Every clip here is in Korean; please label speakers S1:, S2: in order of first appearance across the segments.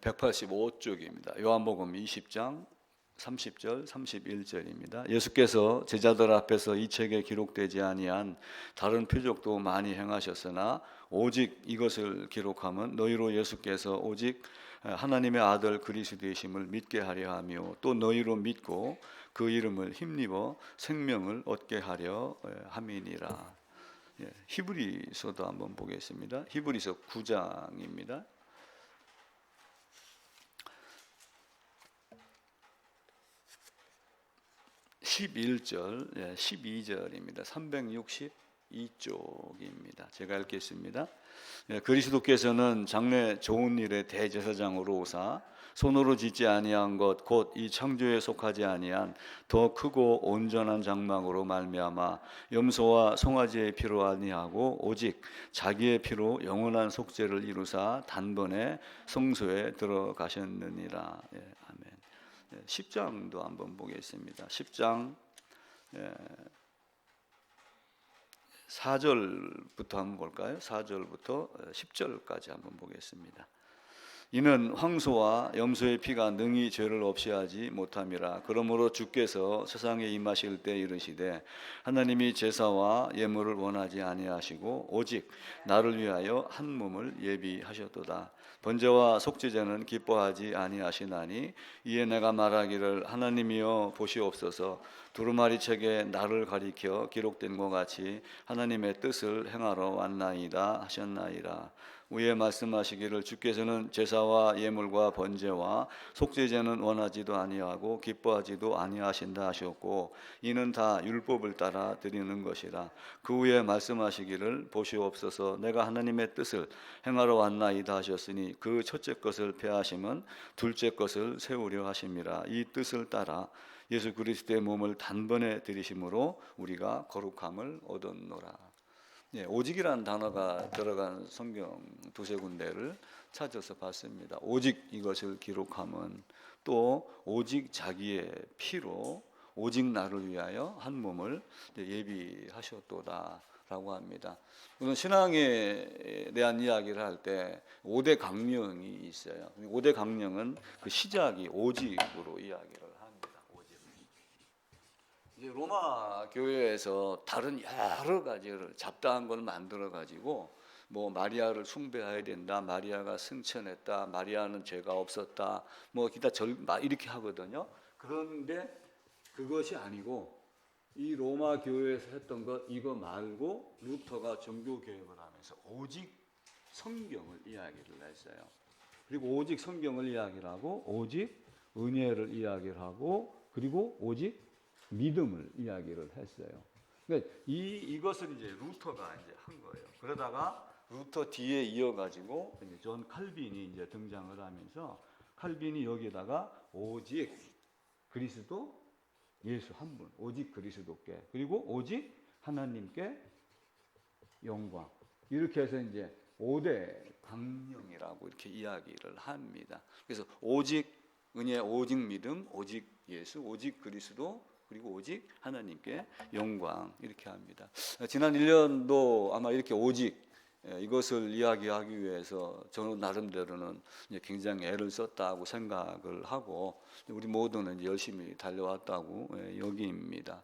S1: 185쪽입니다. 요한복음 20장 30절 31절입니다. 예수께서 제자들 앞에서 이 책에 기록되지 아니한 다른 표적도 많이 행하셨으나 오직 이것을 기록함은 너희로 예수께서 오직 하나님의 아들 그리스도이심을 믿게 하려 하며 또 너희로 믿고 그 이름을 힘입어 생명을 얻게 하려 함이니라. 히브리서도 한번 보겠습니다. 히브리서 9장입니다. 11절, 12절입니다. 362쪽입니다. 제가 읽겠습니다. 그리스도께서는 장래 좋은 일의 대제사장으로 오사 손으로 짓지 아니한 것 곧 이 창조에 속하지 아니한 더 크고 온전한 장막으로 말미암아 염소와 송아지의 피로 아니하고 오직 자기의 피로 영원한 속죄를 이루사 단번에 성소에 들어가셨느니라. 아멘. 10장도 한번 보겠습니다. 10장 4절부터 한번 볼까요? 4절부터 10절까지 한번 보겠습니다. 이는 황소와 염소의 피가 능히 죄를 없이 하지 못함이라. 그러므로 주께서 세상에 임하실 때 이르시되 하나님이 제사와 예물을 원하지 아니하시고 오직 나를 위하여 한 몸을 예비하셨도다. 번제와 속죄제는 기뻐하지 아니하시나니 이에 내가 말하기를 하나님이여 보시옵소서 두루마리 책에 나를 가리켜 기록된 것 같이 하나님의 뜻을 행하러 왔나이다 하셨나이다. 위에 말씀하시기를 주께서는 제사와 예물과 번제와 속죄제는 원하지도 아니하고 기뻐하지도 아니하신다 하셨고 이는 다 율법을 따라 드리는 것이라. 그 후에 말씀하시기를 보시옵소서 내가 하나님의 뜻을 행하러 왔나이다 하셨으니 그 첫째 것을 폐하심은 둘째 것을 세우려 하심이라. 이 뜻을 따라 예수 그리스도의 몸을 단번에 드리심으로 우리가 거룩함을 얻었노라. 오직이라는 단어가 들어간 성경 두세 군데를 찾아서 봤습니다. 오직 이것을 기록함은 또 오직 자기의 피로 오직 나를 위하여 한 몸을 예비하셨도다 라고 합니다. 우선 신앙에 대한 이야기를 할 때 5대 강령이 있어요. 5대 강령은 그 시작이 오직으로 이야기를 합니다. 로마 교회에서 다른 여러 가지를 잡다한 걸 만들어 가지고 뭐 마리아를 숭배해야 된다, 마리아가 승천했다, 마리아는 죄가 없었다, 뭐 기타 이렇게 하거든요. 그런데 그것이 아니고 이 로마 교회에서 했던 것 이거 말고 루터가 종교 개혁을 하면서 오직 성경을 이야기를 했어요. 그리고 오직 성경을 이야기를 하고 오직 은혜를 이야기를 하고 그리고 오직 믿음을 이야기를 했어요. 그러니까 이것을 이제 루터가 이제 한 거예요. 그러다가 루터 뒤에 이어가지고 이제 존 칼빈이 이제 등장을 하면서 칼빈이 여기다가 오직 그리스도 예수 한 분, 오직 그리스도께 그리고 오직 하나님께 영광 이렇게 해서 이제 5대 강령이라고 이렇게 이야기를 합니다. 그래서 오직 은혜, 오직 믿음, 오직 예수, 오직 그리스도 그리고 오직 하나님께 영광 이렇게 합니다. 지난 1년도 아마 이렇게 오직 이것을 이야기하기 위해서 저는 나름대로는 굉장히 애를 썼다고 생각을 하고 우리 모두는 열심히 달려왔다고 여기입니다.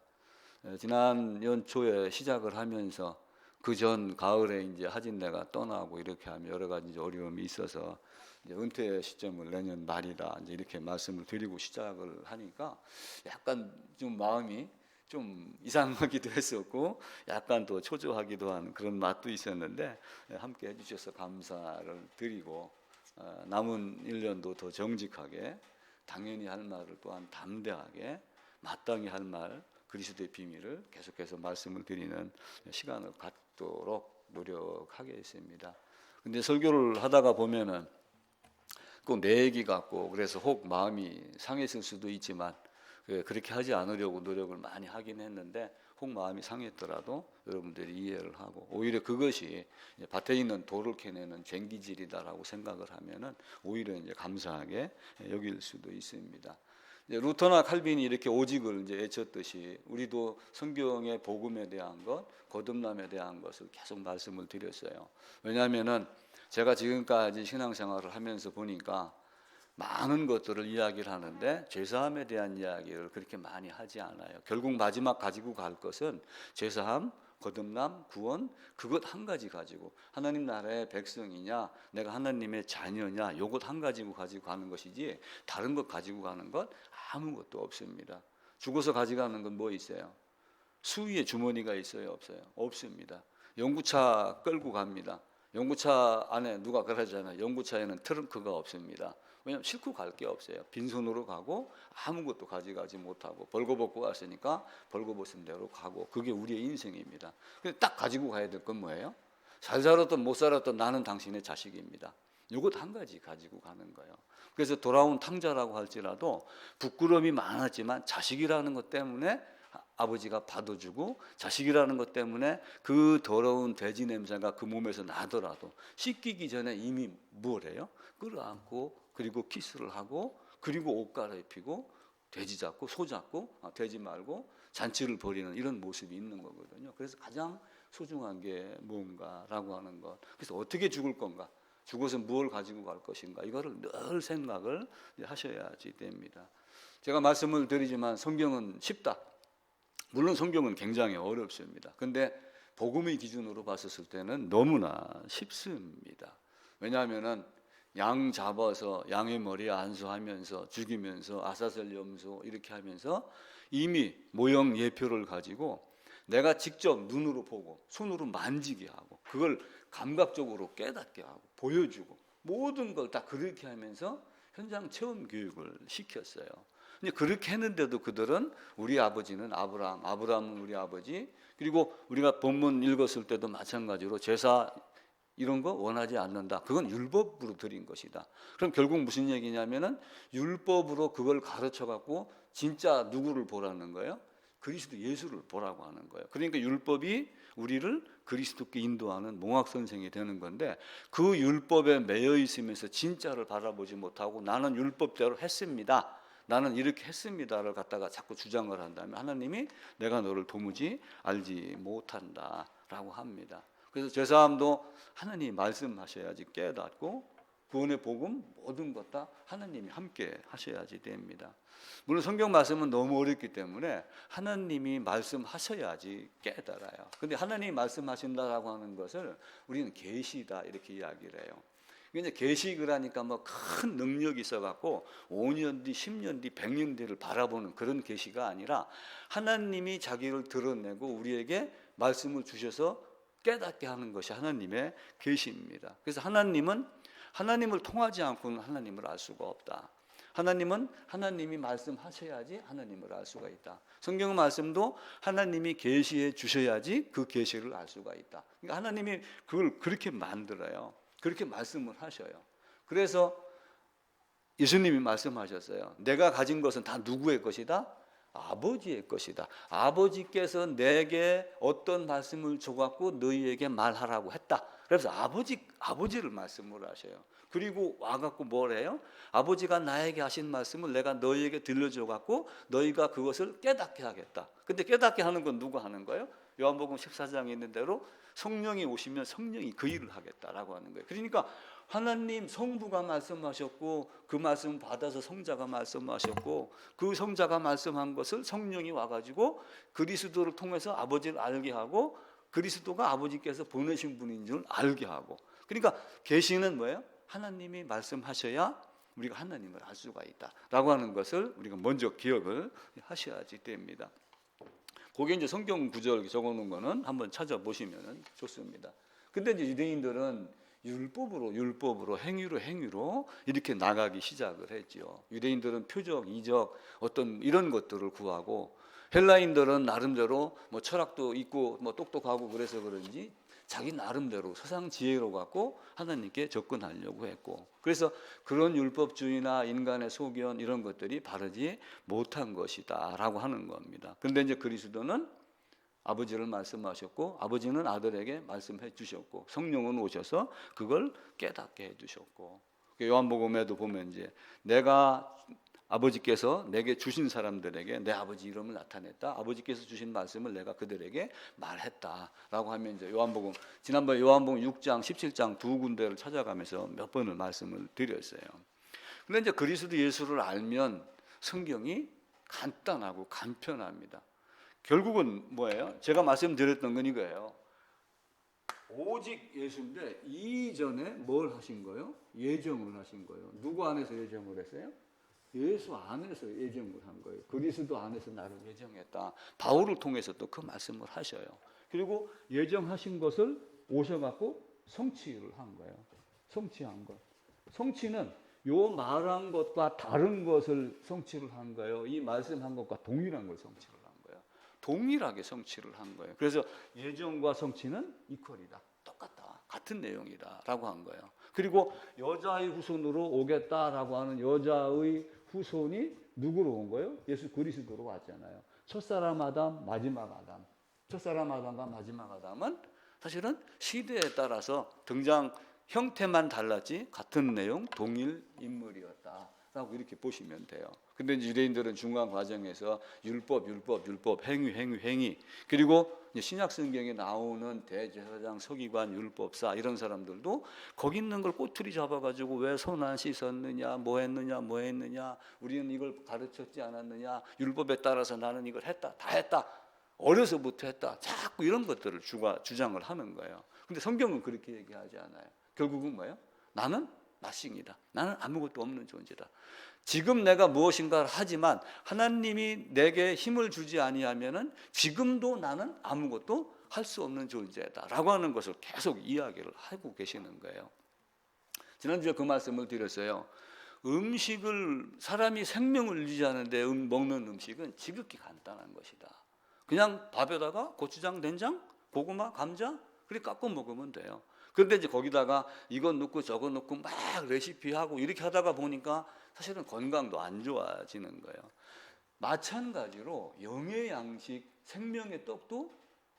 S1: 지난 연초에 시작을 하면서 그 전 가을에 이제 하진대가 떠나고 이렇게 하면 여러 가지 이제 어려움이 있어서 이제 은퇴 시점을 내년 말이다 이제 이렇게 말씀을 드리고 시작을 하니까 약간 좀 마음이 좀 이상하기도 했었고 약간 또 초조하기도 한 그런 맛도 있었는데 함께 해주셔서 감사를 드리고 남은 1년도 더 정직하게 당연히 할 말을 또한 담대하게 마땅히 할 말 그리스도의 비밀을 계속해서 말씀을 드리는 시간을 갖도록 노력하겠습니다. 근데 설교를 하다가 보면은 꼭 내 얘기 같고 그래서 혹 마음이 상했을 수도 있지만 그렇게 하지 않으려고 노력을 많이 하긴 했는데 혹 마음이 상했더라도 여러분들이 이해를 하고 오히려 그것이 밭에 있는 돌을 캐내는 쟁기질이다라고 생각을 하면은 오히려 이제 감사하게 여길 수도 있습니다. 이제 루터나 칼빈이 이렇게 오직을 이제 외쳤듯이 우리도 성경의 복음에 대한 것, 거듭남에 대한 것을 계속 말씀을 드렸어요. 왜냐하면은 제가 지금까지 신앙생활을 하면서 보니까 많은 것들을 이야기를 하는데 죄사함에 대한 이야기를 그렇게 많이 하지 않아요. 결국 마지막 가지고 갈 것은 죄사함, 거듭남, 구원, 그것 한 가지 가지고 하나님 나라의 백성이냐, 내가 하나님의 자녀냐, 이것 한 가지고 가지고 가는 것이지 다른 것 가지고 가는 것 아무것도 없습니다. 죽어서 가져가는 건 뭐 있어요? 수위에 주머니가 있어요, 없어요? 없습니다. 연구차 끌고 갑니다. 연구차 안에 누가 그러잖아요. 연구차에는 트렁크가 없습니다. 왜냐하면 싣고 갈 게 없어요. 빈손으로 가고 아무것도 가져가지 못하고 벌거벗고 갔으니까 벌거벗은 대로 가고, 그게 우리의 인생입니다. 근데 딱 가지고 가야 될 건 뭐예요? 잘 살았든 못 살았든 나는 당신의 자식입니다. 이것 한 가지 가지고 가는 거예요. 그래서 돌아온 탕자라고 할지라도 부끄러움이 많았지만 자식이라는 것 때문에 아버지가 받아주고, 자식이라는 것 때문에 그 더러운 돼지 냄새가 그 몸에서 나더라도 씻기기 전에 이미 뭘 해요? 끌어안고, 그리고 키스를 하고, 그리고 옷 갈아입히고, 돼지 잡고 소 잡고, 돼지 말고 잔치를 벌이는 이런 모습이 있는 거거든요. 그래서 가장 소중한 게 뭔가라고 하는 것. 그래서 어떻게 죽을 건가? 죽어서 무엇을 가지고 갈 것인가? 이거를 늘 생각을 하셔야지 됩니다. 제가 말씀을 드리지만 성경은 쉽다. 물론 성경은 굉장히 어렵습니다. 근데 복음의 기준으로 봤었을 때는 너무나 쉽습니다. 왜냐하면은 양 잡아서 양의 머리에 안수하면서 죽이면서 아사셀 염소 이렇게 하면서 이미 모형 예표를 가지고 내가 직접 눈으로 보고 손으로 만지게 하고 그걸 감각적으로 깨닫게 하고 보여주고 모든 걸 다 그렇게 하면서 현장 체험 교육을 시켰어요. 근데 그렇게 했는데도 그들은 우리 아버지는 아브라함, 아브라함은 우리 아버지, 그리고 우리가 본문 읽었을 때도 마찬가지로 제사 이런 거 원하지 않는다. 그건 율법으로 드린 것이다. 그럼 결국 무슨 얘기냐면은 율법으로 그걸 가르쳐 갖고 진짜 누구를 보라는 거예요? 그리스도 예수를 보라고 하는 거예요. 그러니까 율법이 우리를 그리스도께 인도하는 몽학 선생이 되는 건데, 그 율법에 매여 있으면서 진짜를 바라보지 못하고 나는 율법대로 했습니다, 나는 이렇게 했습니다를 갖다가 자꾸 주장을 한다면 하나님이 내가 너를 도무지 알지 못한다라고 합니다. 그래서 제사함도 하나님이 말씀하셔야지 깨닫고, 구원의 복음 모든 것 다 하나님이 함께 하셔야지 됩니다. 물론 성경 말씀은 너무 어렵기 때문에 하나님이 말씀하셔야지 깨달아요. 근데 하나님이 말씀하신다라고 하는 것을 우리는 계시다 이렇게 이야기를 해요. 이제 계시를 하니까 뭐 큰 능력이 있어갖고 5년 뒤, 10년 뒤, 100년 뒤를 바라보는 그런 계시가 아니라 하나님이 자기를 드러내고 우리에게 말씀을 주셔서 깨닫게 하는 것이 하나님의 계시입니다. 그래서 하나님은 하나님을 통하지 않고는 하나님을 알 수가 없다. 하나님은 하나님이 말씀하셔야지 하나님을 알 수가 있다. 성경 말씀도 하나님이 계시해 주셔야지 그 계시를 알 수가 있다. 그러니까 하나님이 그걸 그렇게 만들어요. 그렇게 말씀을 하셔요. 그래서 예수님이 말씀하셨어요. 내가 가진 것은 다 누구의 것이다? 아버지의 것이다. 아버지께서 내게 어떤 말씀을 줘갖고 너희에게 말하라고 했다. 그래서 아버지를 말씀을 하셔요. 그리고 와갖고 뭘 해요? 아버지가 나에게 하신 말씀을 내가 너희에게 들려줘갖고 너희가 그것을 깨닫게 하겠다. 근데 깨닫게 하는 건 누가 하는 거예요? 요한복음 14장에 있는 대로 성령이 오시면 성령이 그 일을 하겠다라고 하는 거예요. 그러니까 하나님 성부가 말씀하셨고 그 말씀 받아서 성자가 말씀하셨고 그 성자가 말씀한 것을 성령이 와가지고 그리스도를 통해서 아버지를 알게 하고 그리스도가 아버지께서 보내신 분인 줄 알게 하고, 그러니까 계시는 뭐예요? 하나님이 말씀하셔야 우리가 하나님을 알 수가 있다라고 하는 것을 우리가 먼저 기억을 하셔야지 됩니다. 거기에 이제 성경 구절 적어놓은 거는 한번 찾아보시면 좋습니다. 근데 이제 유대인들은 율법으로 행위로 이렇게 나가기 시작을 했죠. 유대인들은 표적, 이적 어떤 이런 것들을 구하고, 헬라인들은 나름대로 뭐 철학도 있고 뭐 똑똑하고 그래서 그런지 자기 나름대로 세상 지혜로 갖고 하나님께 접근하려고 했고, 그래서 그런 율법주의나 인간의 소견 이런 것들이 바르지 못한 것이다라고 하는 겁니다. 그런데 이제 그리스도는 아버지를 말씀하셨고 아버지는 아들에게 말씀해 주셨고 성령은 오셔서 그걸 깨닫게 해 주셨고, 요한복음에도 보면 이제 내가 아버지께서 내게 주신 사람들에게 내 아버지 이름을 나타냈다. 아버지께서 주신 말씀을 내가 그들에게 말했다라고 하면 이제 요한복음, 지난번에 요한복음 6장, 17장 두 군데를 찾아가면서 몇 번을 말씀을 드렸어요. 근데 이제 그리스도 예수를 알면 성경이 간단하고 간편합니다. 결국은 뭐예요? 제가 말씀드렸던 건 이거예요. 오직 예수인데 이전에 뭘 하신 거예요? 예정을 하신 거예요. 누구 안에서 예정을 했어요? 예수 안에서 예정을 한 거예요. 그리스도 안에서 나를 예정했다. 바울을 통해서 또 그 말씀을 하셔요. 그리고 예정하신 것을 오셔갖고 성취를 한 거예요. 성취한 것. 성취는 요 말한 것과 다른 것을 성취를 한 거예요. 이 말씀한 것과 동일한 걸 성취를 한 거예요. 동일하게 성취를 한 거예요. 그래서 예정과 성취는 이퀄이다. 똑같다. 같은 내용이다. 라고 한 거예요. 그리고 여자의 후손으로 오겠다라고 하는 여자의 후손이 누구로 온 거예요? 예수 그리스도로 왔잖아요. 첫사람 아담, 마지막 아담. 첫사람 아담과 마지막 아담은 사실은 시대에 따라서 등장 형태만 달랐지 같은 내용, 동일 인물이었다라고 이렇게 보시면 돼요. 근데 유대인들은 중간 과정에서 율법, 행위 그리고 신약 성경에 나오는 대제사장, 서기관, 율법사 이런 사람들도 거기 있는 걸 꼬투리 잡아가지고 왜 손 안 씻었느냐, 뭐 했느냐, 우리는 이걸 가르쳤지 않았느냐, 율법에 따라서 나는 이걸 했다, 다 했다, 어려서부터 했다, 자꾸 이런 것들을 주장을 하는 거예요. 근데 성경은 그렇게 얘기하지 않아요. 결국은 뭐예요? 나는 나싱이다. 나는 아무것도 없는 존재다. 지금 내가 무엇인가를 하지만 하나님이 내게 힘을 주지 아니하면은 지금도 나는 아무것도 할 수 없는 존재다라고 하는 것을 계속 이야기를 하고 계시는 거예요. 지난주에 그 말씀을 드렸어요. 음식을 사람이 생명을 유지하는데 먹는 음식은 지극히 간단한 것이다. 그냥 밥에다가 고추장, 된장, 고구마, 감자 그렇게 깎고 먹으면 돼요. 그런데 이제 거기다가 이거 넣고 저거 넣고 막 레시피하고 이렇게 하다가 보니까 사실은 건강도 안 좋아지는 거예요. 마찬가지로 영의 양식, 생명의 떡도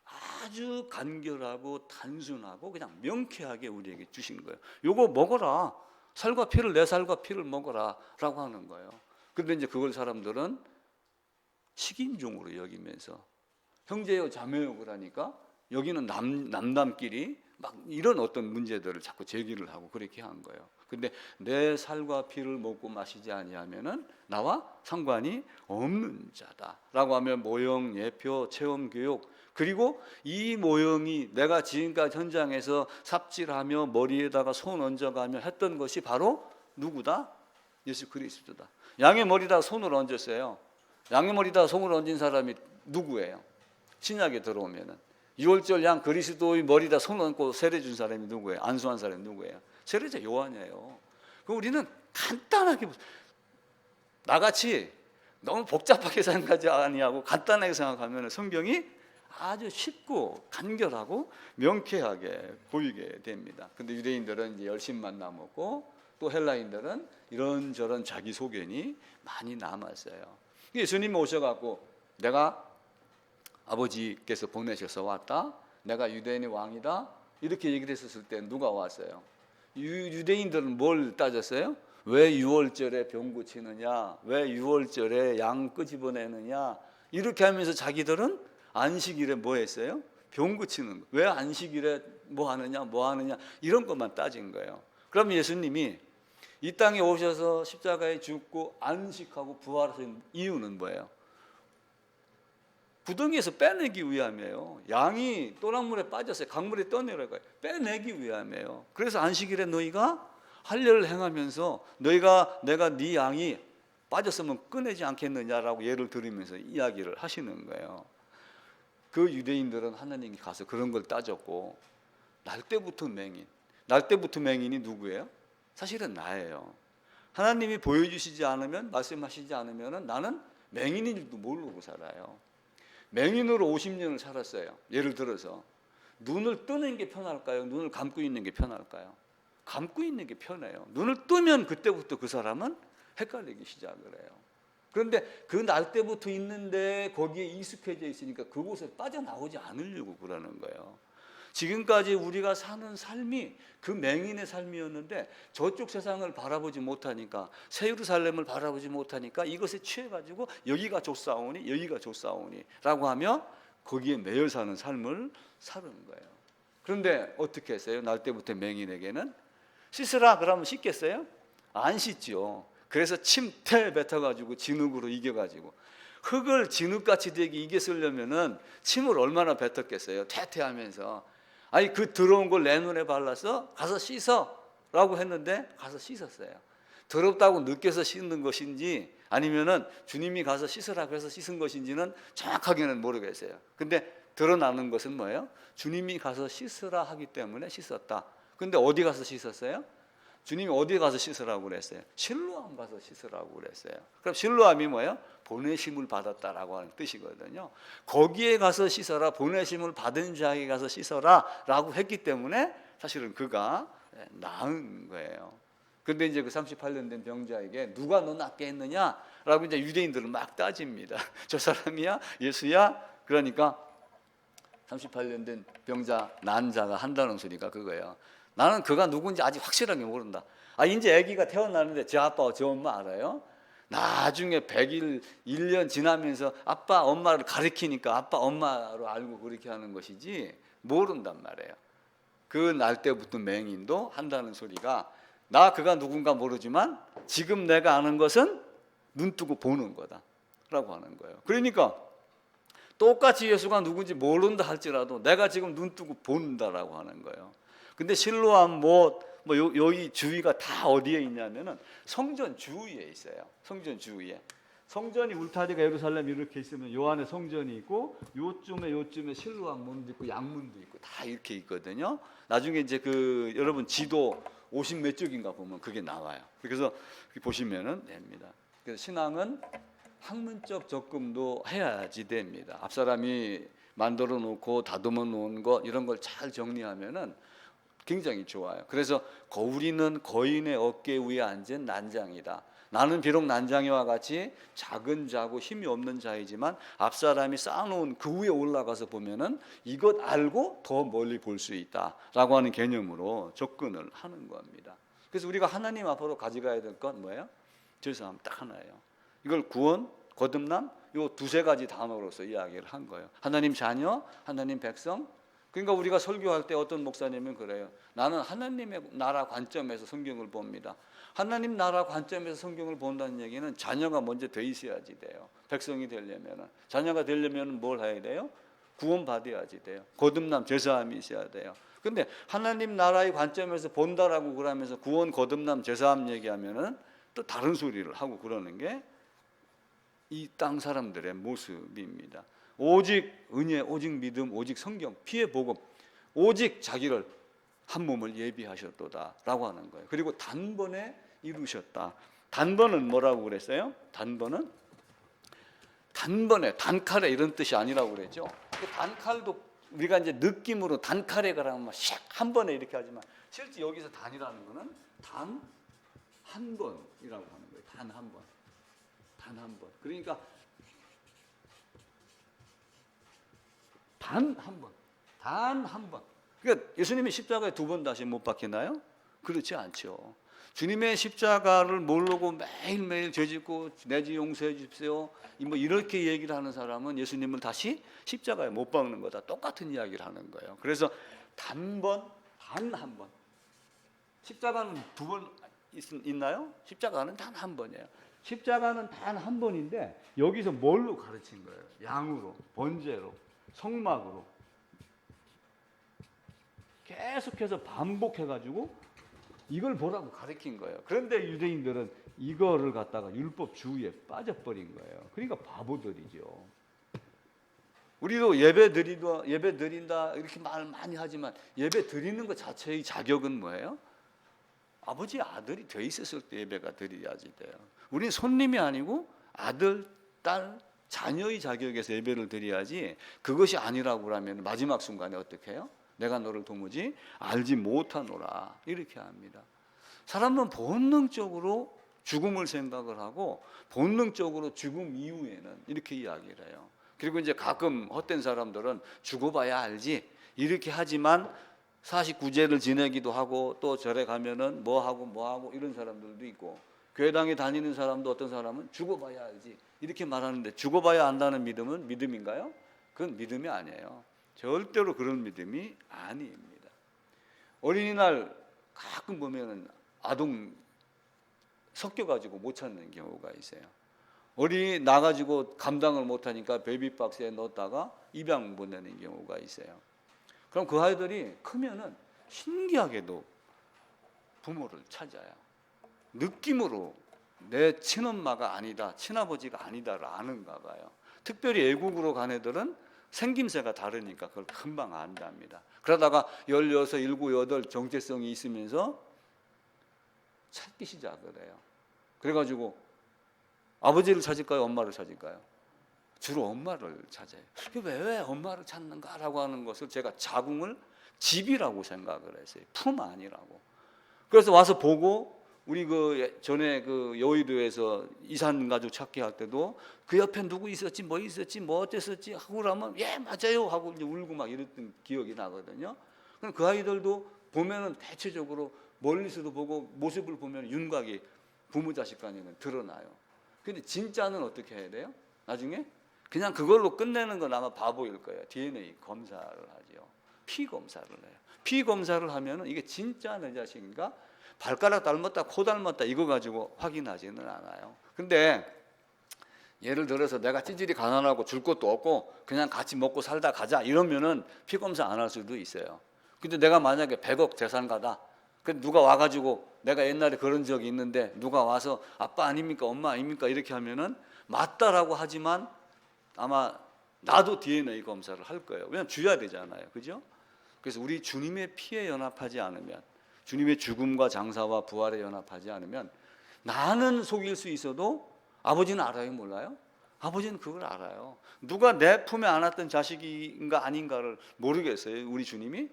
S1: 아주 간결하고 단순하고 그냥 명쾌하게 우리에게 주신 거예요. 요거 먹어라. 살과 피를, 내 살과 피를 먹어라 라고 하는 거예요. 그런데 이제 그걸 사람들은 식인종으로 여기면서 형제요 자매요 그러니까 여기는 남남끼리 막 이런 어떤 문제들을 자꾸 제기를 하고 그렇게 한 거예요. 근데 내 살과 피를 먹고 마시지 아니하면은 나와 상관이 없는 자다라고 하면 모형, 예표, 체험, 교육 그리고 이 모형이 내가 지금까지 현장에서 삽질하며 머리에다가 손 얹어가며 했던 것이 바로 누구다? 예수 그리스도다. 양의 머리에다 손을 얹었어요. 양의 머리에다 손을 얹은 사람이 누구예요? 신약에 들어오면은 유월절 양 그리스도의 머리에다 손 얹고 세례 준 사람이 누구예요? 안수한 사람이 누구예요? 세례자 요한이에요. 그럼 우리는 간단하게 나같이 너무 복잡하게 생각하지 아니하고 간단하게 생각하면 성경이 아주 쉽고 간결하고 명쾌하게 보이게 됩니다. 근데 유대인들은 이제 열심만 남았고 또 헬라인들은 이런저런 자기 소견이 많이 남았어요. 예수님이 오셔갖고 내가 아버지께서 보내셔서 왔다. 내가 유대인의 왕이다. 이렇게 얘기를 했었을 때 누가 왔어요? 유대인들은 뭘 따졌어요? 왜 유월절에 병 고치느냐? 왜 유월절에 양 끄집어내느냐? 이렇게 하면서 자기들은 안식일에 뭐 했어요? 병 고치는 거. 왜 안식일에 뭐 하느냐? 이런 것만 따진 거예요. 그럼 예수님이 이 땅에 오셔서 십자가에 죽고 안식하고 부활하신 이유는 뭐예요? 구덩이에서 빼내기 위함이에요. 양이 또랑물에 빠졌어요. 강물에 떠내려가요. 빼내기 위함이에요. 그래서 안식일에 너희가 할례를 행하면서 내가 네 양이 빠졌으면 꺼내지 않겠느냐라고 예를 들으면서 이야기를 하시는 거예요. 그 유대인들은 하나님이 가서 그런 걸 따졌고 날 때부터 맹인이 누구예요? 사실은 나예요. 하나님이 보여주시지 않으면 말씀하시지 않으면 나는 맹인인 줄도 모르고 살아요. 맹인으로 50년을 살았어요. 예를 들어서 눈을 뜨는 게 편할까요? 눈을 감고 있는 게 편할까요? 감고 있는 게 편해요. 눈을 뜨면 그때부터 그 사람은 헷갈리기 시작을 해요. 그런데 그 날 때부터 있는데 거기에 익숙해져 있으니까 그곳에 빠져나오지 않으려고 그러는 거예요. 지금까지 우리가 사는 삶이 그 맹인의 삶이었는데 저쪽 세상을 바라보지 못하니까 새 예루살렘을 바라보지 못하니까 이것에 취해가지고 여기가 좋사오니 라고 하며 거기에 매여 사는 삶을 사는 거예요. 그런데 어떻게 했어요? 날 때부터 맹인에게는 씻으라 그러면 씻겠어요? 안 씻죠. 그래서 침대 뱉어가지고 진흙으로 이겨가지고, 흙을 진흙같이 되게 이겨 쓰려면은 침을 얼마나 뱉었겠어요. 퇴퇴하면서. 아니 그 더러운 걸 내 눈에 발라서 가서 씻어라고 했는데 가서 씻었어요. 더럽다고 느껴서 씻는 것인지 아니면은 주님이 가서 씻으라고 해서 씻은 것인지는 정확하게는 모르겠어요. 근데 드러나는 것은 뭐예요? 주님이 가서 씻으라 하기 때문에 씻었다. 근데 어디 가서 씻었어요? 주님이 어디 가서 씻으라고 그랬어요? 실로암 가서 씻으라고 그랬어요. 그럼 실로암이 뭐예요? 보내심을 받았다라고 하는 뜻이거든요. 거기에 가서 씻어라, 보내심을 받은 자에게 가서 씻어라 라고 했기 때문에 사실은 그가 나은 거예요. 근데 이제 그 38년 된 병자에게 누가 너 낫게 했느냐라고 이제 유대인들은 막 따집니다. 저 사람이야? 예수야? 그러니까 38년 된 병자 난 자가 한다는 소리가 그거예요. 나는 그가 누군지 아직 확실하게 모른다. 아, 이제 아기가 태어나는데 저 아빠와 저 엄마 알아요? 나중에 100일, 1년 지나면서 아빠, 엄마를 가리키니까 아빠, 엄마로 알고 그렇게 하는 것이지 모른단 말이에요. 그 날 때부터 맹인도 한다는 소리가 나 그가 누군가 모르지만 지금 내가 아는 것은 눈 뜨고 보는 거다 라고 하는 거예요. 그러니까 똑같이 예수가 누군지 모른다 할지라도 내가 지금 눈 뜨고 본다라고 하는 거예요. 근데 실로암 여기 주위가 다 어디에 있냐면은 성전 주위에 있어요. 성전 주위에. 성전이 울타리가 예루살렘 이렇게 있으면 요 안에 성전이 있고 요쯤에 실로암 문도 있고 양문도 있고 다 이렇게 있거든요. 나중에 이제 그 여러분 지도 50몇 쪽인가 보면 그게 나와요. 그래서 보시면은 됩니다. 그래서 신앙은 학문적 접근도 해야지 됩니다. 앞사람이 만들어 놓고 다듬어 놓은 것 이런 걸 잘 정리하면은 굉장히 좋아요. 그래서 거울이는 거인의 어깨 위에 앉은 난장이다. 나는 비록 난장이와 같이 작은 자고 힘이 없는 자이지만 앞사람이 쌓아놓은 그 위에 올라가서 보면은 이것 알고 더 멀리 볼 수 있다라고 하는 개념으로 접근을 하는 겁니다. 그래서 우리가 하나님 앞으로 가져가야 될 건 뭐예요? 죄송함 딱 하나예요. 이걸 구원, 거듭남 요 두세 가지 단어로서 이야기를 한 거예요. 하나님 자녀, 하나님 백성. 그러니까 우리가 설교할 때 어떤 목사님은 그래요. 나는 하나님의 나라 관점에서 성경을 봅니다. 하나님 나라 관점에서 성경을 본다는 얘기는 자녀가 먼저 돼 있어야지 돼요. 백성이 되려면 자녀가 되려면 뭘 해야 돼요? 구원 받아야지 돼요. 거듭남 제사함이 있어야 돼요. 근데 하나님 나라의 관점에서 본다라고 그러면서 구원 거듭남 제사함 얘기하면은 또 다른 소리를 하고 그러는 게 이 땅 사람들의 모습입니다. 오직 은혜, 오직 믿음, 오직 성경, 피의 복음, 오직 자기를 한 몸을 예비하셨도다라고 하는 거예요. 그리고 단번에 이루셨다. 단번은 뭐라고 그랬어요? 단번은 단번에 단칼에 이런 뜻이 아니라고 그랬죠. 그 단칼도 우리가 이제 느낌으로 단칼에 가라면 샥한 번에 이렇게 하지만 실제 여기서 단이라는 거는 단 한 번이라고 하는 거예요. 단 한 번. 단 한 번. 그러니까 단 한 번. 단 한 번. 그러니까 예수님이 십자가에 두 번 다시 못 박히나요? 그렇지 않죠. 주님의 십자가를 모르고 매일매일 죄짓고 내 죄 용서해 주십시오. 뭐 이렇게 얘기를 하는 사람은 예수님을 다시 십자가에 못 박는 거다. 똑같은 이야기를 하는 거예요. 그래서 단번, 단 한 번. 십자가는 두 번 있나요? 십자가는 단 한 번이에요. 십자가는 단 한 번인데 여기서 뭘로 가르친 거예요? 양으로, 번제로, 성막으로 계속해서 반복해가지고 이걸 보라고 가르친 거예요. 그런데 유대인들은 이거를 갖다가 율법 주의에 빠져버린 거예요. 그러니까 바보들이죠. 우리도 예배 드린다 이렇게 말 많이 하지만 예배 드리는 것 자체의 자격은 뭐예요? 아버지 아들이 돼 있었을 때 예배가 드려야지 돼요. 우리는 손님이 아니고 아들, 딸, 자녀의 자격에서 예배를 드려야지 그것이 아니라고 그러면 마지막 순간에 어떻게 해요? 내가 너를 도무지 알지 못하노라 이렇게 합니다. 사람은 본능적으로 죽음을 생각을 하고 본능적으로 죽음 이후에는 이렇게 이야기를 해요. 그리고 이제 가끔 헛된 사람들은 죽어봐야 알지 이렇게 하지만 49제를 지내기도 하고 또 절에 가면은 뭐하고 이런 사람들도 있고 교회당에 다니는 사람도 어떤 사람은 죽어봐야 알지 이렇게 말하는데 죽어봐야 안다는 믿음은 믿음인가요? 그건 믿음이 아니에요. 절대로 그런 믿음이 아닙니다. 어린이날 가끔 보면은 아동 섞여가지고 못 찾는 경우가 있어요. 어린이 나가지고 감당을 못하니까 베이비박스에 넣었다가 입양 보내는 경우가 있어요. 그럼 그 아이들이 크면은 신기하게도 부모를 찾아요. 느낌으로 내 친엄마가 아니다, 친아버지가 아니다를 아는가 봐요. 특별히 외국으로 간 애들은 생김새가 다르니까 그걸 금방 안답니다. 그러다가 16, 17, 8 정체성이 있으면서 찾기 시작을 해요. 그래가지고 아버지를 찾을까요? 엄마를 찾을까요? 주로 엄마를 찾아요. 왜 엄마를 찾는가라고 하는 것을 제가 자궁을 집이라고 생각을 했어요. 품 아니라고. 그래서 와서 보고 우리 그 전에 그 여의도에서 이산 가족 찾기 할 때도 그 옆에 누구 있었지 뭐 있었지 뭐 어땠었지 하고 그러면 예 맞아요 하고 이제 울고 막 이랬던 기억이 나거든요. 그럼 그 아이들도 보면은 대체적으로 멀리서도 보고 모습을 보면 윤곽이 부모 자식 간에는 드러나요. 근데 진짜는 어떻게 해야 돼요? 나중에 그냥 그걸로 끝내는 건 아마 바보일 거예요. DNA 검사를 하죠. 피 검사를 해요. 피 검사를 하면은 이게 진짜 내 자식인가? 발가락 닮았다, 코 닮았다 이거 가지고 확인하지는 않아요. 근데 예를 들어서 내가 찌질이 가난하고 줄 것도 없고 그냥 같이 먹고 살다 가자 이러면은 피 검사 안 할 수도 있어요. 근데 내가 만약에 100억 재산가다. 근데 누가 와가지고 내가 옛날에 그런 적이 있는데 누가 와서 아빠 아닙니까 엄마 아닙니까 이렇게 하면은 맞다라고 하지만 아마 나도 DNA 검사를 할 거예요. 왜냐면 줘야 되잖아요, 그죠? 그래서 우리 주님의 피에 연합하지 않으면, 주님의 죽음과 장사와 부활에 연합하지 않으면 나는 속일 수 있어도 아버지는 알아요, 몰라요? 아버지는 그걸 알아요. 누가 내 품에 안았던 자식인가 아닌가를 모르겠어요. 우리 주님이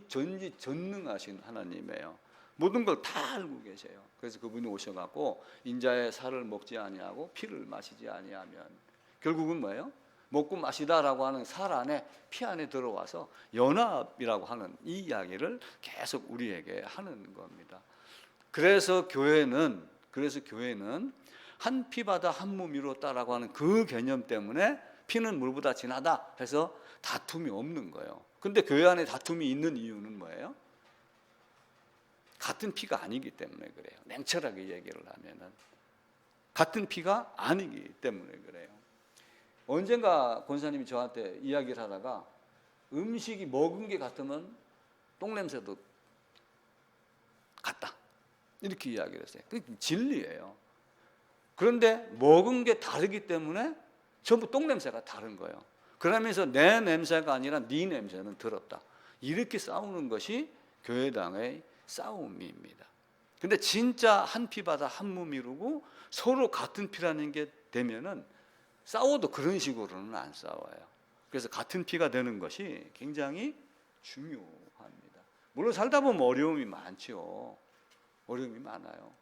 S1: 전지전능하신 하나님이에요. 모든 걸 다 알고 계세요. 그래서 그분이 오셔갖고 인자의 살을 먹지 아니하고 피를 마시지 아니하면 결국은 뭐예요? 먹고 마시다라고 하는 살 안에 피 안에 들어와서 연합이라고 하는 이 이야기를 계속 우리에게 하는 겁니다. 그래서 교회는 한 피바다 한 몸 이루었다라고 하는 그 개념 때문에 피는 물보다 진하다 해서 다툼이 없는 거예요. 근데 교회 안에 다툼이 있는 이유는 뭐예요? 같은 피가 아니기 때문에 그래요. 냉철하게 얘기를 하면은 같은 피가 아니기 때문에 그래요. 언젠가 권사님이 저한테 이야기를 하다가 음식이 먹은 게 같으면 똥냄새도 같다 이렇게 이야기를 했어요. 그게 진리예요. 그런데 먹은 게 다르기 때문에 전부 똥냄새가 다른 거예요. 그러면서 내 냄새가 아니라 네 냄새는 들었다. 이렇게 싸우는 것이 교회당의 싸움입니다. 근데 진짜 한 피바다 한 몸 이루고 서로 같은 피라는 게 되면은 싸워도 그런 식으로는 안 싸워요. 그래서 같은 피가 되는 것이 굉장히 중요합니다. 물론 살다 보면 어려움이 많죠. 어려움이 많아요.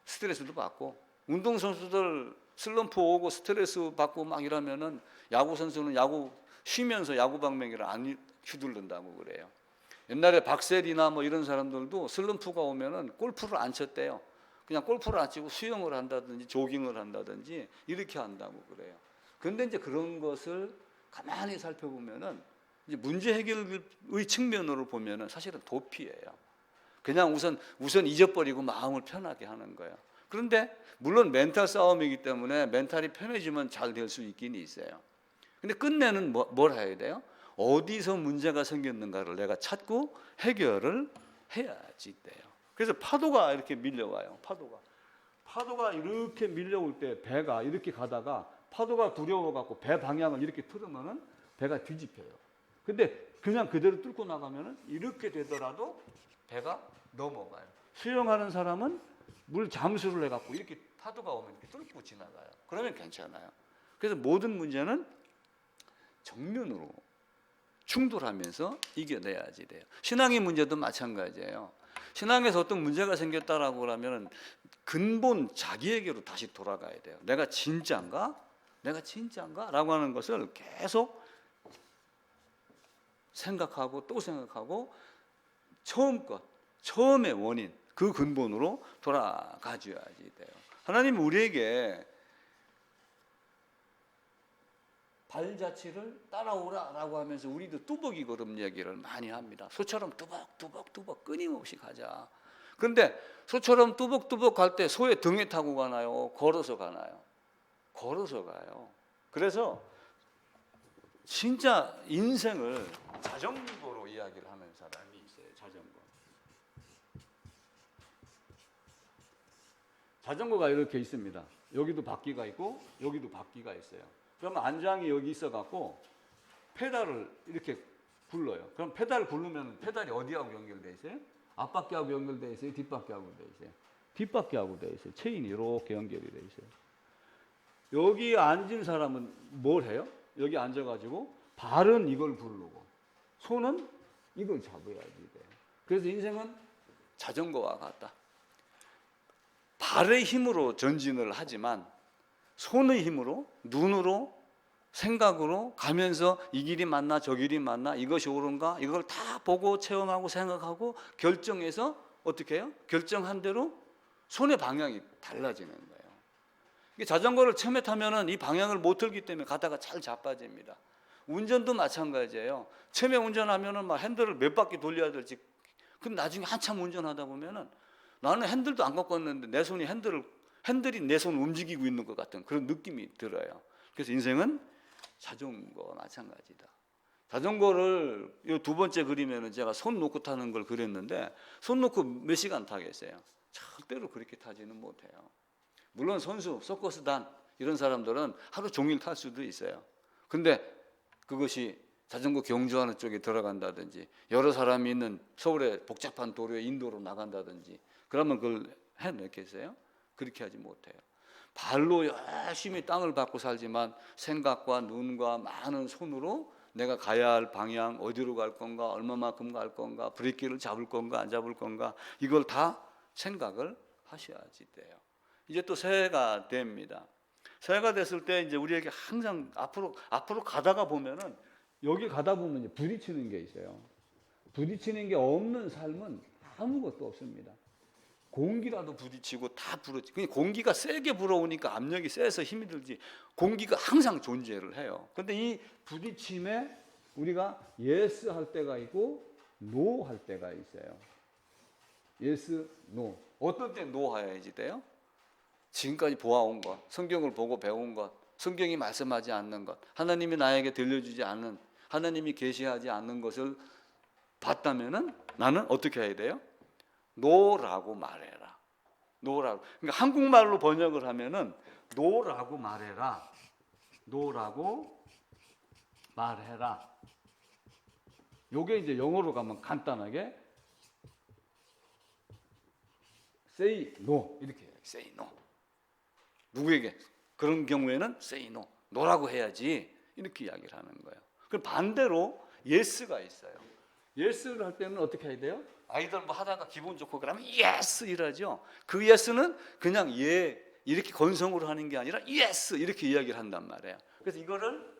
S1: 스트레스도 받고 운동선수들 슬럼프 오고 스트레스 받고 막 이러면은 야구선수는 야구 쉬면서 야구방망이를 안 휘두른다고 그래요. 옛날에 박셀이나 뭐 이런 사람들도 슬럼프가 오면은 골프를 안 쳤대요. 그냥 골프를 안 치고 수영을 한다든지 조깅을 한다든지 이렇게 한다고 그래요. 그런데 이제 그런 것을 가만히 살펴보면은 이제 문제 해결의 측면으로 보면은 사실은 도피예요. 그냥 우선 잊어버리고 마음을 편하게 하는 거예요. 그런데 물론 멘탈 싸움이기 때문에 멘탈이 편해지면 잘 될 수 있긴 있어요. 근데 끝내는 뭘 해야 돼요? 어디서 문제가 생겼는가를 내가 찾고 해결을 해야지 돼요. 그래서 파도가 이렇게 밀려와요. 파도가 이렇게 밀려올 때 배가 이렇게 가다가 파도가 두려워갖고 배 방향을 이렇게 틀으면은 배가 뒤집혀요. 근데 그냥 그대로 뚫고 나가면은 이렇게 되더라도 배가 넘어가요. 수영하는 사람은 물 잠수를 해갖고 이렇게 파도가 오면 이렇게 뚫고 지나가요. 그러면 괜찮아요. 그래서 모든 문제는 정면으로 충돌하면서 이겨내야지 돼요. 신앙의 문제도 마찬가지예요. 신앙에서 어떤 문제가 생겼다라고 하면 근본 자기에게로 다시 돌아가야 돼요. 내가 진짜인가? 라고 하는 것을 계속 생각하고 또 생각하고 처음의 원인, 그 근본으로 돌아가줘야지 돼요. 하나님은 우리에게 발자취를 따라오라라고 하면서 우리도 뚜벅이 걸음 얘기를 많이 합니다. 소처럼 뚜벅 끊임없이 가자. 근데 소처럼 뚜벅뚜벅 갈 때 소의 등에 타고 가나요? 걸어서 가나요? 걸어서 가요. 그래서 진짜 인생을 자전거로 이야기를 하는 사람이 있어요. 자전거가 이렇게 있습니다. 여기도 바퀴가 있고 여기도 바퀴가 있어요. 그러면 안장이 여기 있어 갖고 페달을 이렇게 굴러요. 그럼 페달을 굴르면 페달이 어디하고 연결돼 있어요? 앞바퀴하고 연결돼 있어요? 뒷바퀴하고 돼 있어요? 뒷바퀴하고 돼 있어요. 체인이 이렇게 연결이 돼 있어요. 여기 앉은 사람은 뭘 해요? 여기 앉아가지고 발은 이걸 부르고 손은 이걸 잡아야지 돼요. 그래서 인생은 자전거와 같다. 발의 힘으로 전진을 하지만 손의 힘으로, 눈으로, 생각으로 가면서 이 길이 맞나 저 길이 맞나 이것이 옳은가 이걸 다 보고 체험하고 생각하고 결정해서 어떻게 해요? 결정한 대로 손의 방향이 달라지는 거예요. 자전거를 처음에 타면은 이 방향을 못 틀기 때문에 가다가 잘 자빠집니다. 운전도 마찬가지예요. 처음에 운전하면은 막 핸들을 몇 바퀴 돌려야 될지, 그럼 나중에 한참 운전하다 보면은 나는 핸들도 안 갖고 왔는데 내 손이 핸들이 내 손을 움직이고 있는 것 같은 그런 느낌이 들어요. 그래서 인생은 자전거와 마찬가지다. 자전거를 이 두 번째 그림에는 제가 손 놓고 타는 걸 그렸는데 손 놓고 몇 시간 타겠어요? 절대로 그렇게 타지는 못해요. 물론 선수, 서커스단 이런 사람들은 하루 종일 탈 수도 있어요. 근데 그것이 자전거 경주하는 쪽에 들어간다든지 여러 사람이 있는 서울의 복잡한 도로에 인도로 나간다든지 그러면 그걸 해냈겠어요? 그렇게 하지 못해요. 발로 열심히 땅을 밟고 살지만 생각과 눈과 많은 손으로 내가 가야 할 방향, 어디로 갈 건가, 얼마만큼 갈 건가, 브레이크를 잡을 건가 안 잡을 건가 이걸 다 생각을 하셔야지 돼요. 이제 또 새해가 됩니다. 새해가 됐을 때 이제 우리에게 항상 앞으로 가다가 보면은 여기 가다 보면 이제 부딪히는 게 있어요. 부딪히는 게 없는 삶은 아무것도 없습니다. 공기라도 부딪히고 다 부러지. 그냥 공기가 세게 불어오니까 압력이 세서 힘이 들지. 공기가 항상 존재를 해요. 근데 이 부딪힘에 우리가 yes 할 때가 있고 no 할 때가 있어요. yes, no. 어떨 때 no 해야지 돼요? 지금까지 보아온 것, 성경을 보고 배운 것, 성경이 말씀하지 않는 것, 하나님이 나에게 들려주지 않는, 하나님이 계시하지 않는 것을 봤다면은 나는 어떻게 해야 돼요? 노라고 말해라. 노라고. 그러니까 한국말로 번역을 하면은 노라고 말해라. 노라고 말해라. 요게 이제 영어로 가면 간단하게 say no 이렇게 해요. say no. 누구에게? 그런 경우에는 say no. 노라고 해야지. 이렇게 이야기를 하는 거예요. 그럼 반대로 yes가 있어요. yes를 할 때는 어떻게 해야 돼요? 아이들 뭐 하다가 기분 좋고 그러면 yes 이러죠. 그 yes는 그냥 예 이렇게 건성으로 하는 게 아니라 yes 이렇게 이야기를 한단 말이에요. 그래서 이거를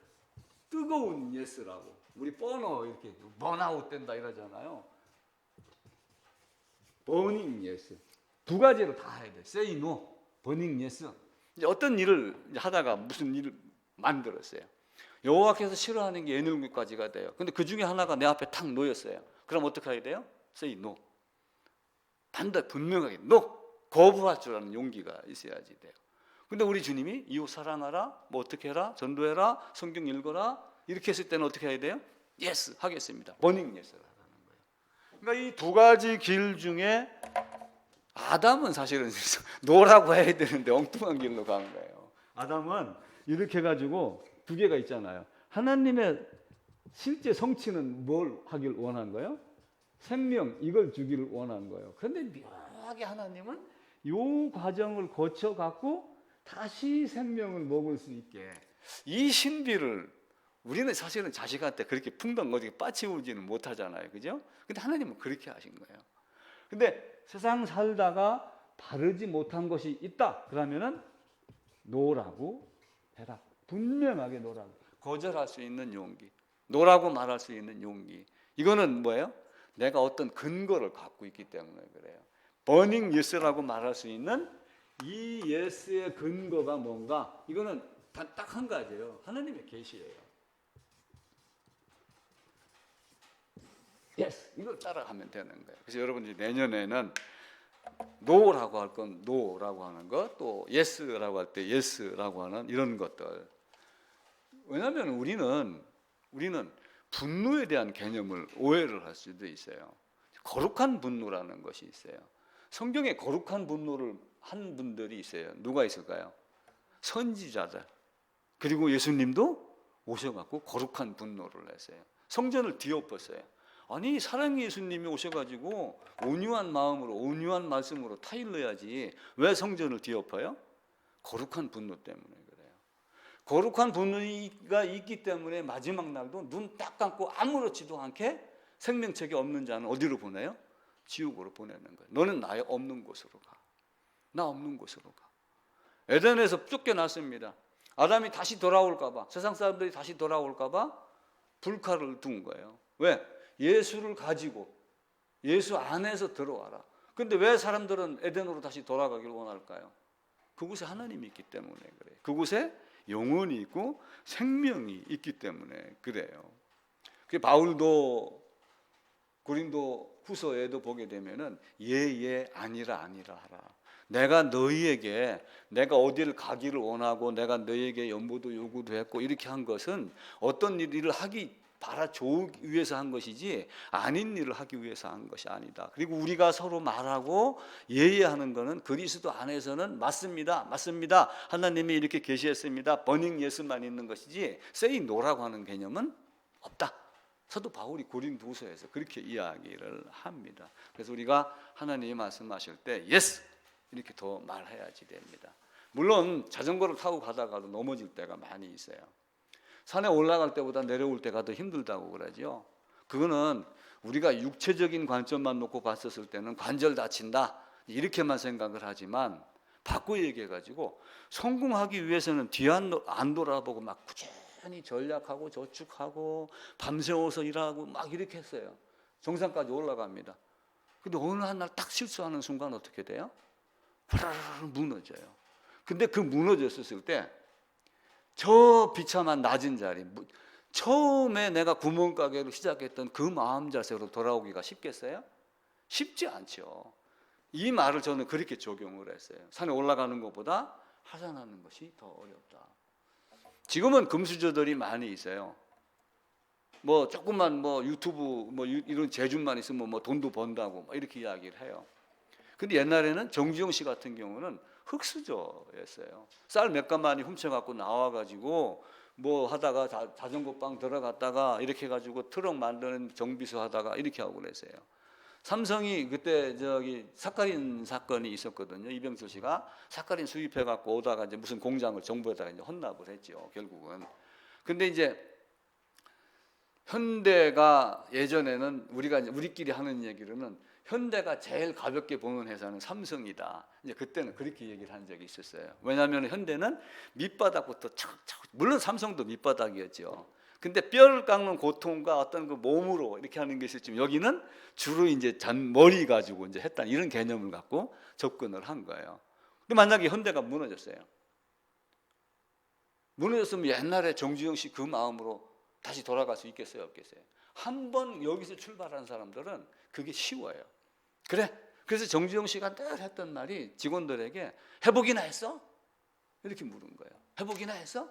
S1: 뜨거운 yes라고. 우리 버너 이렇게 번아웃 된다 이러잖아요. burning yes. 두 가지로 다 해야 돼. say no, burning yes. 이제 어떤 일을 하다가 무슨 일을 만들었어요. 여호와께서 싫어하는 게 예물몇 가지가 돼요. 근데 그 중에 하나가 내 앞에 탁 놓였어요. 그럼 어떻게 해야 돼요? say no. 반대 분명하게 no. 거부할 줄 아는 용기가 있어야지 돼요. 근데 우리 주님이 이웃 사랑하라, 뭐 어떻게 해라, 전도해라, 성경 읽어라 이렇게 했을 때는 어떻게 해야 돼요? yes 하겠습니다. burning yes를 하라는 거예요. 그러니까 이 두 가지 길 중에 아담은 사실은 노라고 해야 되는데 엉뚱한 길로 간 거예요. 아담은 이렇게 해가지고 두 개가 있잖아요. 하나님의 실제 성취는 뭘 하길 원한 거예요? 생명 이걸 주기를 원한 거예요. 그런데 묘하게 하나님은 이 과정을 거쳐 갖고 다시 생명을 먹을 수 있게 이 신비를 우리는 사실은 자식한테 그렇게 풍덩 어디 빠치우지는 못하잖아요, 그죠? 근데 하나님은 그렇게 하신 거예요. 근데 세상 살다가 바르지 못한 것이 있다 그러면은 노라고 해라. 분명하게 노라고. 거절할 수 있는 용기, 노라고 말할 수 있는 용기. 이거는 뭐예요? 내가 어떤 근거를 갖고 있기 때문에 그래요. burning yes라고 말할 수 있는 이 yes의 근거가 뭔가? 이거는 딱 한 가지예요. 하나님의 계시예요. yes, 이걸 따라가면 되는 거예요. 그래서 여러분들이 내년에는 노라고 할 건 노라고 하는 것, 또 예스라고 할 때 예스라고 하는 이런 것들. 왜냐하면 우리는 분노에 대한 개념을 오해를 할 수도 있어요. 거룩한 분노라는 것이 있어요. 성경에 거룩한 분노를 한 분들이 있어요. 누가 있을까요? 선지자들. 그리고 예수님도 오셔갖고 거룩한 분노를 했어요. 성전을 뒤엎었어요. 아니 사랑의 예수님이 오셔가지고 온유한 마음으로 온유한 말씀으로 타일러야지 왜 성전을 뒤엎어요? 거룩한 분노 때문에 그래요. 거룩한 분노가 있기 때문에 마지막 날도 눈 딱 감고 아무렇지도 않게 생명책이 없는 자는 어디로 보내요? 지옥으로 보내는 거예요. 너는 나의 없는 곳으로 가. 나 없는 곳으로 가. 에덴에서 쫓겨났습니다. 아담이 다시 돌아올까 봐, 세상 사람들이 다시 돌아올까 봐 불칼을 둔 거예요. 왜? 예수를 가지고 예수 안에서 들어와라. 근데 왜 사람들은 에덴으로 다시 돌아가길 원할까요? 그곳에 하나님이 있기 때문에 그래요. 그곳에 영혼이 있고 생명이 있기 때문에 그래요. 바울도 고린도 후서에도 보게 되면은 예 아니라 하라. 내가 너희에게 내가 어디를 가기를 원하고 내가 너희에게 연보도 요구도 했고 이렇게 한 것은 어떤 일을 하기 바라주기 위해서 한 것이지 아닌 일을 하기 위해서 한 것이 아니다. 그리고 우리가 서로 말하고 예의하는 것은 그리스도 안에서는 맞습니다. 하나님이 이렇게 계시했습니다. 버닝 예스만 있는 것이지 say no라고 하는 개념은 없다. 사도 바울이 고린도서에서 그렇게 이야기를 합니다. 그래서 우리가 하나님이 말씀하실 때 yes 이렇게 더 말해야지 됩니다. 물론 자전거를 타고 가다가도 넘어질 때가 많이 있어요. 산에 올라갈 때보다 내려올 때가 더 힘들다고 그러죠. 그거는 우리가 육체적인 관점만 놓고 봤었을 때는 관절 다친다 이렇게만 생각을 하지만 바꿔 얘기해가지고 성공하기 위해서는 뒤 안 돌아보고 막 꾸준히 전략하고 저축하고 밤새워서 일하고 막 이렇게 했어요. 정상까지 올라갑니다. 근데 어느 한 날 딱 실수하는 순간 어떻게 돼요? 화라라 무너져요. 근데 그 무너졌을 때 저 비참한 낮은 자리, 처음에 내가 구멍가게로 시작했던 그 마음 자세로 돌아오기가 쉽겠어요? 쉽지 않죠. 이 말을 저는 그렇게 적용을 했어요. 산에 올라가는 것보다 하산하는 것이 더 어렵다. 지금은 금수저들이 많이 있어요. 뭐 조금만 뭐 유튜브 뭐 이런 재주만 있으면 뭐 돈도 번다고 이렇게 이야기를 해요. 근데 옛날에는 정주영 씨 같은 경우는 흙수저였어요. 쌀 몇 가마니 훔쳐갖고 나와가지고 뭐 하다가 자전거방 들어갔다가 이렇게 해가지고 트럭 만드는 정비소 하다가 이렇게 하고 그랬어요. 삼성이 그때 사카린 사건이 있었거든요. 이병철 씨가 사카린 수입해갖고 오다가 이제 무슨 공장을 정부에다가 이제 헌납을 했죠. 결국은. 근데 이제 현대가 예전에는 우리끼리 하는 얘기로는 현대가 제일 가볍게 보는 회사는 삼성이다. 이제 그때는 그렇게 얘기를 한 적이 있었어요. 왜냐하면 현대는 밑바닥부터 차곡차곡, 물론 삼성도 밑바닥이었죠. 근데 뼈를 깎는 고통과 어떤 그 몸으로 이렇게 하는 게 있었지만 여기는 주로 이제 머리 가지고 이제 했다는 이런 개념을 갖고 접근을 한 거예요. 근데 만약에 현대가 무너졌어요. 무너졌으면 옛날에 정주영 씨 그 마음으로 다시 돌아갈 수 있겠어요, 없겠어요? 한 번 여기서 출발한 사람들은 그게 쉬워요. 그래. 그래서 정주영 씨가 늘 했던 말이 직원들에게 회복이나 했어? 이렇게 물은 거예요. 회복이나 했어?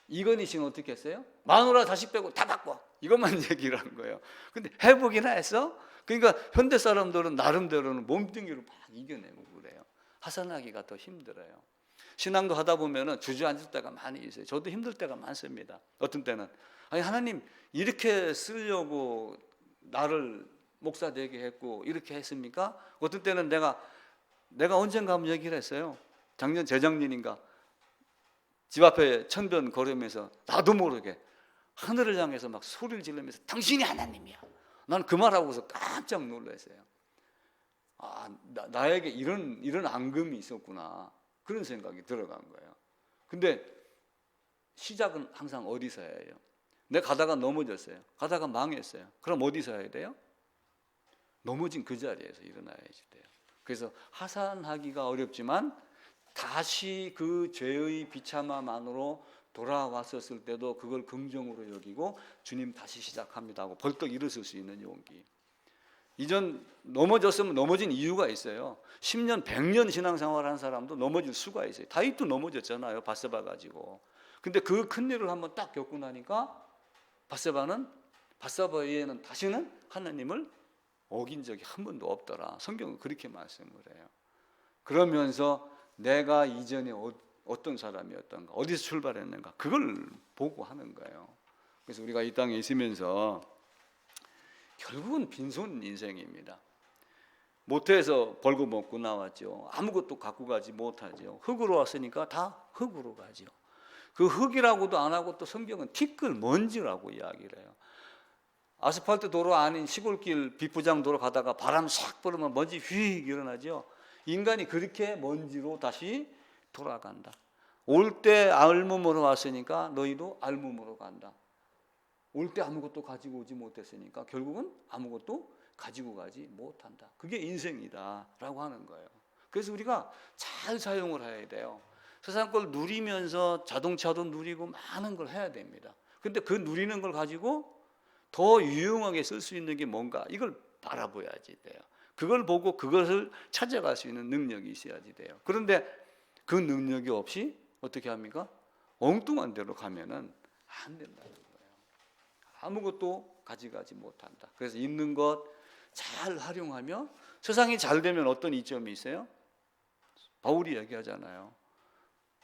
S1: 이건희 씨는 어떻게 했어요? 마누라 다시 빼고 다 바꿔. 이것만 얘기를 한 거예요. 근데 회복이나 했어? 그러니까 현대 사람들은 나름대로는 몸뚱이로 막 이겨내고 그래요. 하산하기가 더 힘들어요. 신앙도 하다 보면은 주저앉을 때가 많이 있어요. 저도 힘들 때가 많습니다. 어떤 때는 아니 하나님 이렇게 쓰려고 나를 목사 되게 했고 이렇게 했습니까? 어떤 때는 내가 언젠가 한번 얘기를 했어요. 작년 재작년인가 집 앞에 천변 걸으면서 나도 모르게 하늘을 향해서 막 소리를 지르면서 당신이 하나님이야. 난 그 말하고서 깜짝 놀랐어요. 아, 나에게 이런 앙금이 있었구나. 그런 생각이 들어간 거예요. 근데 시작은 항상 어디서 해요? 내가 가다가 넘어졌어요. 가다가 망했어요. 그럼 어디서 해야 돼요? 넘어진 그 자리에서 일어나야지 돼요. 그래서 하산하기가 어렵지만 다시 그 죄의 비참함 안으로 돌아왔었을 때도 그걸 긍정으로 여기고 주님 다시 시작합니다 하고 벌떡 일어설 수 있는 용기. 이전 넘어졌으면 넘어진 이유가 있어요. 10년, 100년 신앙생활한 사람도 넘어질 수가 있어요. 다윗도 넘어졌잖아요. 바세바 가지고. 근데 그 큰 일을 한번 딱 겪고 나니까 바세바 외에는 다시는 하나님을 어긴 적이 한 번도 없더라. 성경은 그렇게 말씀을 해요. 그러면서 내가 이전에 어떤 사람이었던가, 어디서 출발했는가, 그걸 보고 하는 거예요. 그래서 우리가 이 땅에 있으면서 결국은 빈손 인생입니다. 모태에서 벌고 먹고 나왔죠. 아무것도 갖고 가지 못하죠. 흙으로 왔으니까 다 흙으로 가죠. 그 흙이라고도 안 하고 또 성경은 티끌 먼지라고 이야기를 해요. 아스팔트 도로 아닌 시골길 비포장 도로 가다가 바람 샥 불으면 먼지 휙 일어나죠. 인간이 그렇게 먼지로 다시 돌아간다. 올 때 알몸으로 왔으니까 너희도 알몸으로 간다. 올 때 아무것도 가지고 오지 못했으니까 결국은 아무것도 가지고 가지 못한다. 그게 인생이다라고 하는 거예요. 그래서 우리가 잘 사용을 해야 돼요. 세상 걸 누리면서 자동차도 누리고 많은 걸 해야 됩니다. 근데 그 누리는 걸 가지고 더 유용하게 쓸 수 있는 게 뭔가, 이걸 바라봐야지 돼요. 그걸 보고 그것을 찾아갈 수 있는 능력이 있어야지 돼요. 그런데 그 능력이 없이 어떻게 합니까? 엉뚱한 데로 가면은 안 된다는 거예요. 아무것도 가져가지 못한다. 그래서 있는 것 잘 활용하며 세상이 잘 되면 어떤 이점이 있어요? 바울이 얘기하잖아요.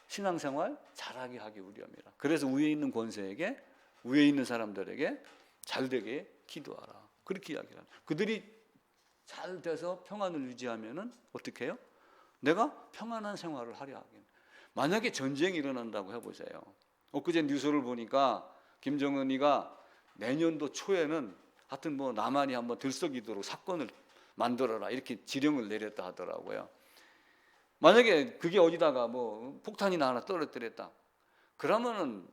S1: 신앙생활 잘하게 하기 위함이라. 그래서 위에 있는 권세에게, 위에 있는 사람들에게 잘 되게 기도하라. 그렇게 이야기를 합니다. 그들이 잘 돼서 평안을 유지하면은 어떻게 해요? 내가 평안한 생활을 하려 하긴. 만약에 전쟁이 일어난다고 해보세요. 엊그제 뉴스를 보니까 김정은이가 내년도 초에는 하여튼 뭐 남한이 한번 들썩이도록 사건을 만들어라 이렇게 지령을 내렸다 하더라고요. 만약에 그게 어디다가 뭐 폭탄이나 하나 떨어뜨렸다. 그러면은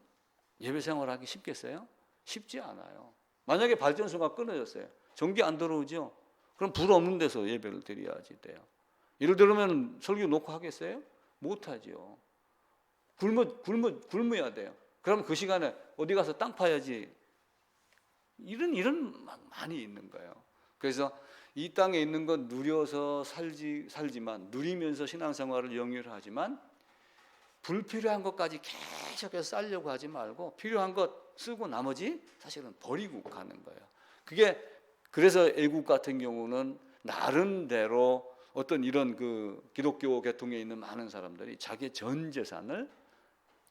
S1: 예배 생활하기 쉽겠어요? 쉽지 않아요. 만약에 발전소가 끊어졌어요. 전기 안 들어오죠? 그럼 불 없는 데서 예배를 드려야지 돼요. 예를 들면 설교 놓고 하겠어요? 못하죠. 굶어야 돼요. 그럼 그 시간에 어디 가서 땅 파야지. 이런 많이 있는 거예요. 그래서 이 땅에 있는 건 누려서 살지만, 누리면서 신앙생활을 영위하지만 불필요한 것까지 계속해서 쌓려고 하지 말고 필요한 것 쓰고 나머지 사실은 버리고 가는 거예요. 그게 그래서 애국 같은 경우는 나름대로 어떤 이런 그 기독교 계통에 있는 많은 사람들이 자기의 전 재산을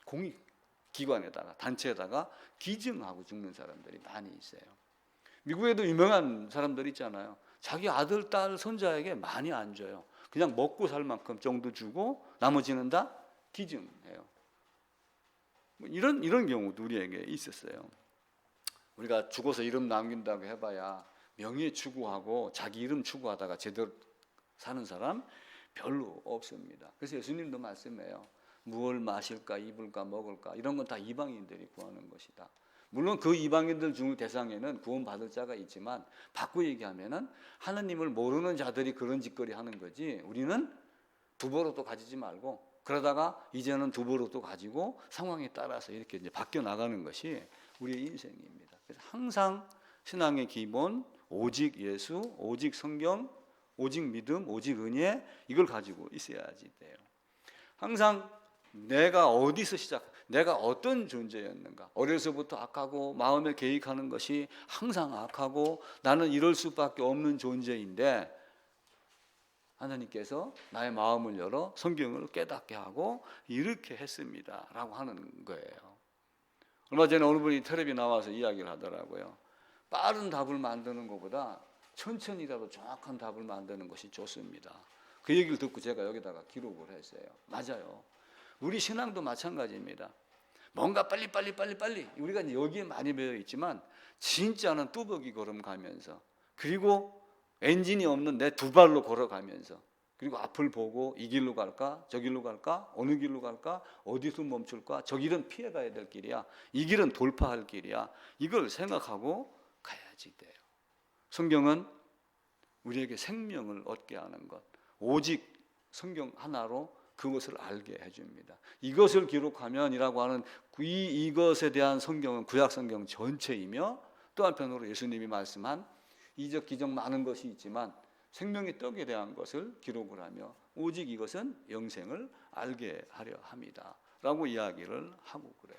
S1: 공익기관에다가 단체에다가 기증하고 죽는 사람들이 많이 있어요. 미국에도 유명한 사람들 있잖아요. 자기 아들, 딸, 손자에게 많이 안 줘요. 그냥 먹고 살 만큼 정도 주고 나머지는 다 기증해요. 이런 경우도 우리에게 있었어요. 우리가 죽어서 이름 남긴다고 해봐야 명예 추구하고 자기 이름 추구하다가 제대로 사는 사람 별로 없습니다. 그래서 예수님도 말씀해요. 무엇을 마실까, 입을까, 먹을까 이런 건 다 이방인들이 구하는 것이다. 물론 그 이방인들 중 대상에는 구원받을 자가 있지만 바꾸어 얘기하면은 하나님을 모르는 자들이 그런 짓거리 하는 거지, 우리는 두버릇도 가지지 말고 그러다가 이제는 두버릇도 가지고 상황에 따라서 이렇게 이제 바뀌어 나가는 것이 우리의 인생입니다. 그래서 항상 신앙의 기본 오직 예수, 오직 성경, 오직 믿음, 오직 은혜, 이걸 가지고 있어야지 돼요. 항상 내가 어디서 내가 어떤 존재였는가. 어려서부터 악하고 마음에 계획하는 것이 항상 악하고 나는 이럴 수밖에 없는 존재인데 하나님께서 나의 마음을 열어 성경을 깨닫게 하고 이렇게 했습니다 라고 하는 거예요. 얼마 전에 어느 분이 텔레비 나와서 이야기를 하더라고요. 빠른 답을 만드는 것보다 천천히라도 정확한 답을 만드는 것이 좋습니다. 그 얘기를 듣고 제가 여기다가 기록을 했어요. 맞아요. 우리 신앙도 마찬가지입니다. 뭔가 빨리 우리가 이제 여기에 많이 배어 있지만 진짜는 뚜벅이 걸음 가면서, 그리고 엔진이 없는 내 두 발로 걸어가면서, 그리고 앞을 보고 이 길로 갈까 저 길로 갈까 어느 길로 갈까 어디서 멈출까, 저 길은 피해 가야 될 길이야 이 길은 돌파할 길이야, 이걸 생각하고 가야지 돼요. 성경은 우리에게 생명을 얻게 하는 것, 오직 성경 하나로 그것을 알게 해줍니다. 이것을 기록하면이라고 하는 이것에 대한 성경은 구약 성경 전체이며 또 한편으로 예수님이 말씀한 이적 기적 많은 것이 있지만 생명의 떡에 대한 것을 기록을 하며 오직 이것은 영생을 알게 하려 함이다 라고 이야기를 하고 그래요.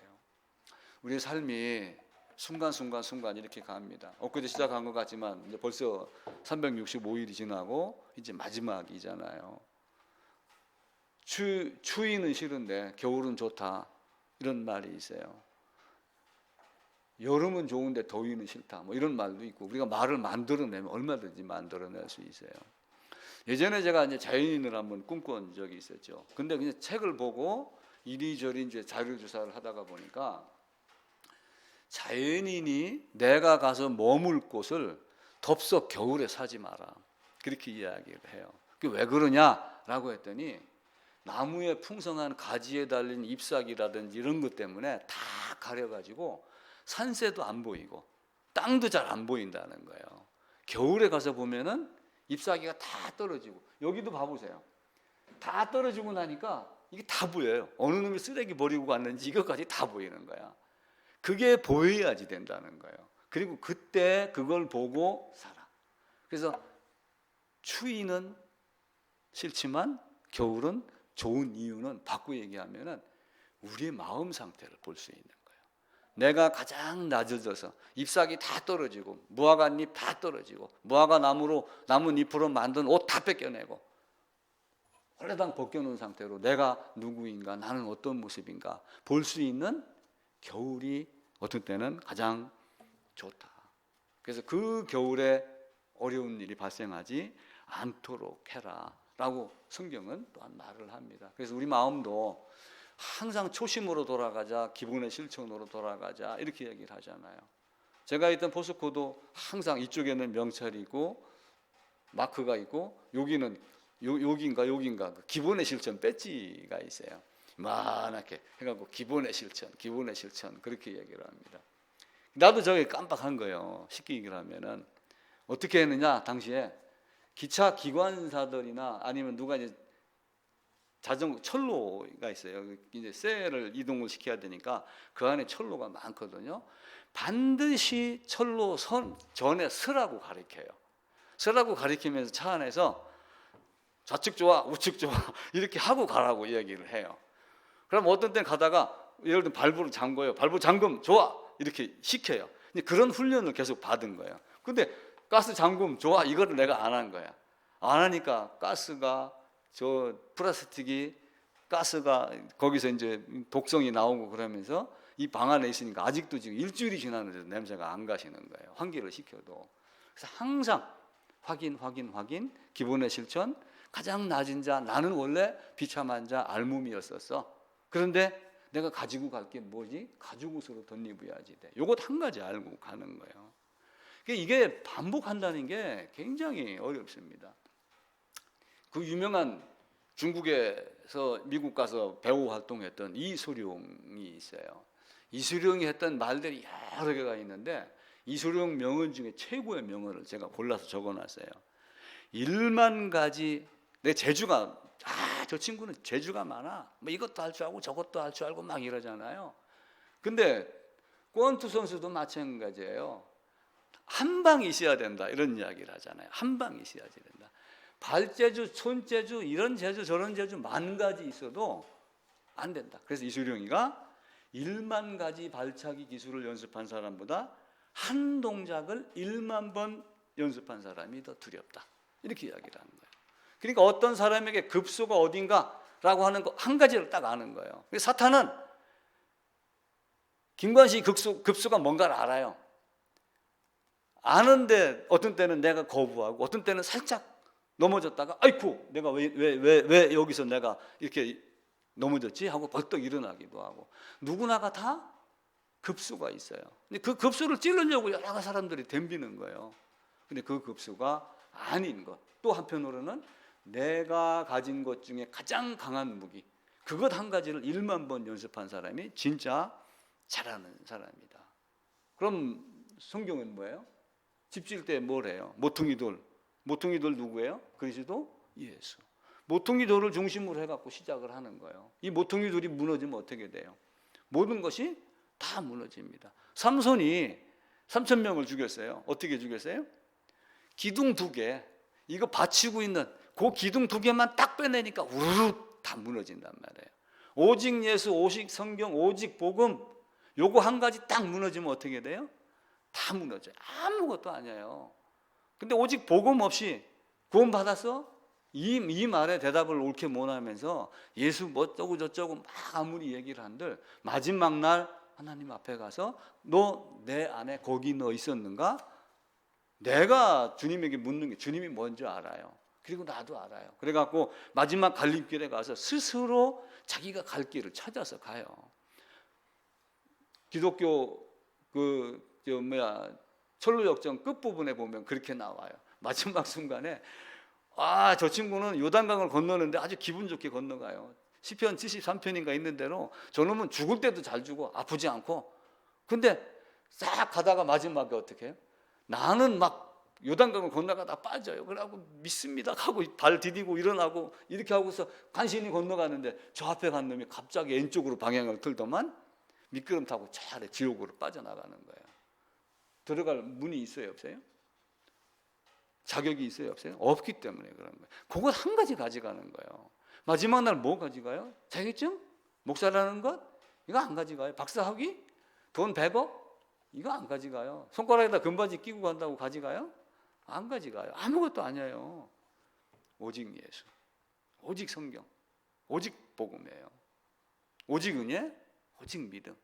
S1: 우리의 삶이 순간 이렇게 갑니다. 엊그제 시작한 것 같지만 이제 벌써 365일이 지나고 이제 마지막이잖아요. 추위는 싫은데 겨울은 좋다 이런 말이 있어요. 여름은 좋은데 더위는 싫다 뭐 이런 말도 있고, 우리가 말을 만들어내면 얼마든지 만들어낼 수 있어요. 예전에 제가 이제 자연인을 한번 꿈꾼 적이 있었죠. 근데 그냥 책을 보고 이리저리 이제 자료 조사를 하다가 보니까 자연인이 내가 가서 머물 곳을 덥석 겨울에 사지 마라 그렇게 이야기를 해요. 그게 왜 그러냐라고 했더니 나무의 풍성한 가지에 달린 잎사귀라든지 이런 것 때문에 다 가려가지고 산새도 안 보이고 땅도 잘 안 보인다는 거예요. 겨울에 가서 보면은 잎사귀가 다 떨어지고, 여기도 봐보세요. 다 떨어지고 나니까 이게 다 보여요. 어느 놈이 쓰레기 버리고 갔는지 이것까지 다 보이는 거야. 그게 보여야지 된다는 거예요. 그리고 그때 그걸 보고 살아. 그래서 추위는 싫지만 겨울은 좋은 이유는 바꾸어 얘기하면은 우리의 마음 상태를 볼 수 있는 거예요. 내가 가장 낮아져서 잎사귀 다 떨어지고 무화과잎 다 떨어지고 무화과 나뭇잎으로 만든 옷 다 뺏겨내고 홀레당 벗겨놓은 상태로 내가 누구인가, 나는 어떤 모습인가 볼 수 있는 겨울이 어떤 때는 가장 좋다. 그래서 그 겨울에 어려운 일이 발생하지 않도록 해라 라고 성경은 또한 말을 합니다. 그래서 우리 마음도 항상 초심으로 돌아가자, 기본의 실천으로 돌아가자 이렇게 얘기를 하잖아요. 제가 있던 포스코도 항상 이쪽에는 명찰이 있고 마크가 있고 여기는 여긴가 그 기본의 실천 배지가 있어요. 만하게 해갖고 기본의 실천 그렇게 얘기를 합니다. 나도 저게 깜빡한 거예요. 쉽게 얘기를 하면은 어떻게 했느냐, 당시에 기차 기관사들이나 아니면 누가 이제 자전거 철로가 있어요. 이제 쇠를 이동을 시켜야 되니까 그 안에 철로가 많거든요. 반드시 철로 선 전에 서라고 가르쳐요. 서라고 가르치면서 차 안에서 좌측 좋아, 우측 좋아 이렇게 하고 가라고 이야기를 해요. 그럼 어떤 때는 가다가 예를 들면 발부를 잠궈요. 발부 잠금 좋아 이렇게 시켜요. 그런 훈련을 계속 받은 거예요. 근데 가스 잠금 좋아 이거를 내가 안 한 거야. 안 하니까 가스가 저 플라스틱이 가스가 거기서 이제 독성이 나오고 그러면서 이 방 안에 있으니까 아직도 지금 일주일이 지났는데도 냄새가 안 가시는 거예요. 환기를 시켜도. 그래서 항상 확인 기본의 실천, 가장 낮은 자, 나는 원래 비참한 자 알몸이었었어. 그런데 내가 가지고 갈 게 뭐지? 가죽옷으로 덧입어야지 돼. 요것 한 가지 알고 가는 거예요. 이게 반복한다는 게 굉장히 어렵습니다. 그 유명한 중국에서 미국 가서 배우 활동했던 이소룡이 있어요. 이소룡이 했던 말들이 여러 개가 있는데 이소룡 명언 중에 최고의 명언을 제가 골라서 적어놨어요. 1만 가지 내 재주가 저 친구는 재주가 많아. 뭐 이것도 할 줄 알고 저것도 할 줄 알고 막 이러잖아요. 근데 권투 선수도 마찬가지예요. 한 방이 있어야 된다 이런 이야기를 하잖아요. 한 방이 있어야지 된다. 발재주, 손재주, 이런 재주 저런 재주 만 가지 있어도 안 된다. 그래서 이소룡이가 1만 가지 발차기 기술을 연습한 사람보다 한 동작을 1만 번 연습한 사람이 더 두렵다. 이렇게 이야기를 하는 거예요. 그러니까 어떤 사람에게 급소가 어딘가라고 하는 거 한 가지를 딱 아는 거예요. 사탄은 김관식 급소가 뭔가를 알아요. 아는데 어떤 때는 내가 거부하고 어떤 때는 살짝 넘어졌다가 아이쿠 내가 왜 여기서 내가 이렇게 넘어졌지 하고 벌떡 일어나기도 하고, 누구나가 다 급수가 있어요. 근데 그 급수를 찌르려고 여러 사람들이 덤비는 거예요. 근데 그 급수가 아닌 것, 또 한편으로는 내가 가진 것 중에 가장 강한 무기, 그것 한 가지를 1만 번 연습한 사람이 진짜 잘하는 사람이다. 그럼 성경은 뭐예요? 집 질 때 뭘 해요? 모퉁이 돌 누구예요? 그리스도 예수. 모퉁이 돌을 중심으로 해갖고 시작을 하는 거예요. 이 모퉁이 돌이 무너지면 어떻게 돼요? 모든 것이 다 무너집니다. 삼손이 3,000명을 죽였어요. 어떻게 죽였어요? 기둥 2개, 이거 받치고 있는 그 기둥 2개만 딱 빼내니까 우르르 다 무너진단 말이에요. 오직 예수, 오직 성경, 오직 복음, 요거 한 가지 딱 무너지면 어떻게 돼요? 다 무너져요. 아무것도 아니에요. 근데 오직 복음 없이 구원 받았어? 이 말에 대답을 옳게 못하면서 예수 뭐쩌고 저쩌고 막 아무리 얘기를 한들 마지막 날 하나님 앞에 가서 너 내 안에 거기 너 있었는가? 내가 주님에게 묻는 게 주님이 뭔지 알아요. 그리고 나도 알아요. 그래갖고 마지막 갈림길에 가서 스스로 자기가 갈 길을 찾아서 가요. 기독교 철로역정 끝부분에 보면 그렇게 나와요. 마지막 순간에 저 친구는 요단강을 건너는데 아주 기분 좋게 건너가요. 시편 73편인가 있는 대로 저놈은 죽을 때도 잘 죽어. 아프지 않고. 근데 싹 가다가 마지막에 어떻게 해요? 나는 막 요단강을 건너가다 빠져요. 그러고 믿습니다 하고 발 디디고 일어나고 이렇게 하고서 간신히 건너가는데 저 앞에 간 놈이 갑자기 왼쪽으로 방향을 틀더만 미끄럼 타고 저 아래 지옥으로 빠져나가는 거예요. 들어갈 문이 있어요, 없어요? 자격이 있어요, 없어요? 없기 때문에 그런 거예요. 그것 한 가지 가져가는 거예요. 마지막 날 뭐 가져가요? 자격증? 목사라는 것? 이거 안 가져가요. 박사학위? 돈 100억? 이거 안 가져가요. 손가락에다 금바지 끼고 간다고 가져가요? 안 가져가요. 아무것도 아니에요. 오직 예수, 오직 성경, 오직 복음이에요. 오직 은혜, 오직 믿음.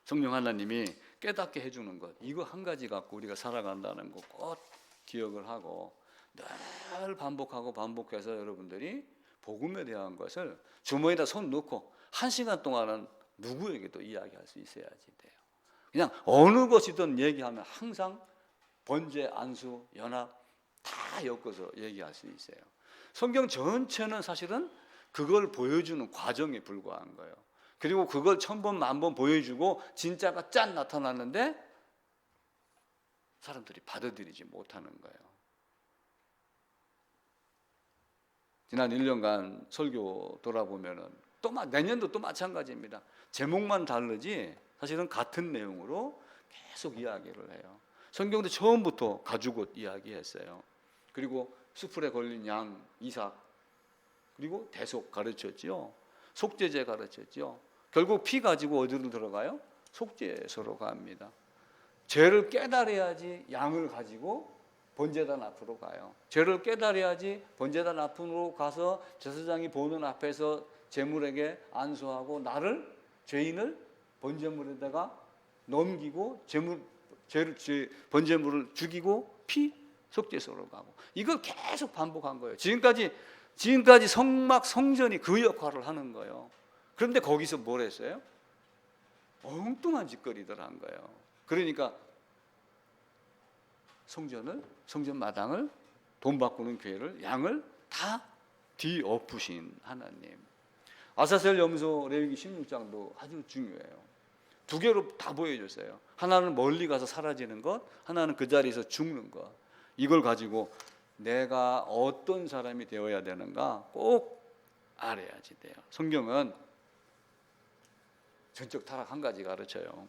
S1: 성령 하나님이 깨닫게 해주는 것, 이거 한 가지 갖고 우리가 살아간다는 거 꼭 기억을 하고 늘 반복하고 반복해서 여러분들이 복음에 대한 것을 주머니에다 손 넣고 1시간 동안은 누구에게도 이야기할 수 있어야지 돼요. 그냥 어느 것이든 얘기하면 항상 번제, 안수, 연합 다 엮어서 얘기할 수 있어요. 성경 전체는 사실은 그걸 보여주는 과정에 불과한 거예요. 그리고 그걸 1000번, 10,000번 보여주고 진짜가 짠 나타났는데 사람들이 받아들이지 못하는 거예요. 지난 1년간 설교 돌아보면은 내년도 또 마찬가지입니다. 제목만 다르지 사실은 같은 내용으로 계속 이야기를 해요. 성경도 처음부터 가죽옷 이야기했어요. 그리고 수풀에 걸린 양 이삭, 그리고 대속 가르쳤죠. 속죄제 가르쳤죠. 결국 피 가지고 어디로 들어가요? 속죄소로 갑니다. 죄를 깨달아야지 양을 가지고 번제단 앞으로 가요. 죄를 깨달아야지 번제단 앞으로 가서 제사장이 보는 앞에서 제물에게 안수하고 나를 죄인을 번제물에다가 넘기고 번제물을 죽이고 피 속죄소로 가고 이걸 계속 반복한 거예요. 지금까지 성전이 그 역할을 하는 거예요. 그런데 거기서 뭘 했어요? 엉뚱한 짓거리들 한 거예요. 그러니까 성전 마당을 돈 바꾸는 교회를 양을 다 뒤엎으신 하나님. 아사셀 염소 레위기 16장도 아주 중요해요. 2개로 다 보여줬어요. 하나는 멀리 가서 사라지는 것, 하나는 그 자리에서 죽는 것. 이걸 가지고 내가 어떤 사람이 되어야 되는가 꼭 알아야지 돼요. 성경은 전적 타락 한 가지 가르쳐요.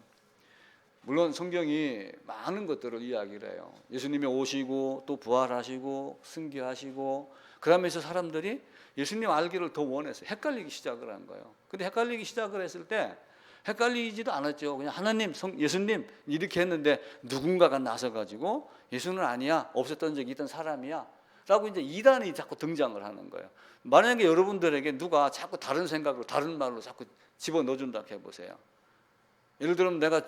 S1: 물론 성경이 많은 것들을 이야기를 해요. 예수님이 오시고 또 부활하시고 승귀하시고 그러면서 사람들이 예수님 알기를 더 원했어요. 헷갈리기 시작을 한 거예요. 근데 헷갈리기 시작을 했을 때 헷갈리지도 않았죠. 그냥 하나님, 예수님 이렇게 했는데 누군가가 나서가지고 예수는 아니야, 없었던 적이 있던 사람이야 라고 이제 이단이 자꾸 등장을 하는 거예요. 만약에 여러분들에게 누가 자꾸 다른 생각으로 다른 말로 자꾸 집어넣어준다 해보세요. 예를 들면 내가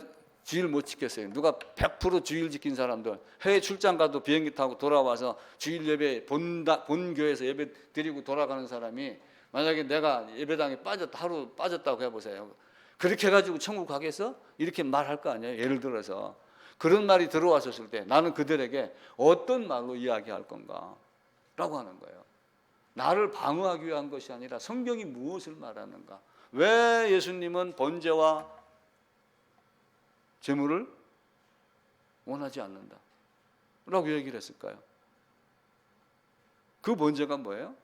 S1: 주일 못 지켰어요. 누가 100% 주일 지킨 사람들 해외 출장 가도 비행기 타고 돌아와서 주일 예배 본 교회에서 예배 드리고 돌아가는 사람이 만약에 내가 예배당에 하루 빠졌다고 해보세요. 그렇게 해가지고 천국 가겠어? 이렇게 말할 거 아니에요. 예를 들어서 그런 말이 들어왔었을 때 나는 그들에게 어떤 말로 이야기할 건가 라고 하는 거예요. 나를 방어하기 위한 것이 아니라 성경이 무엇을 말하는가. 왜 예수님은 번제와 제물을 원하지 않는다 라고 얘기를 했을까요? 그 번제가 뭐예요?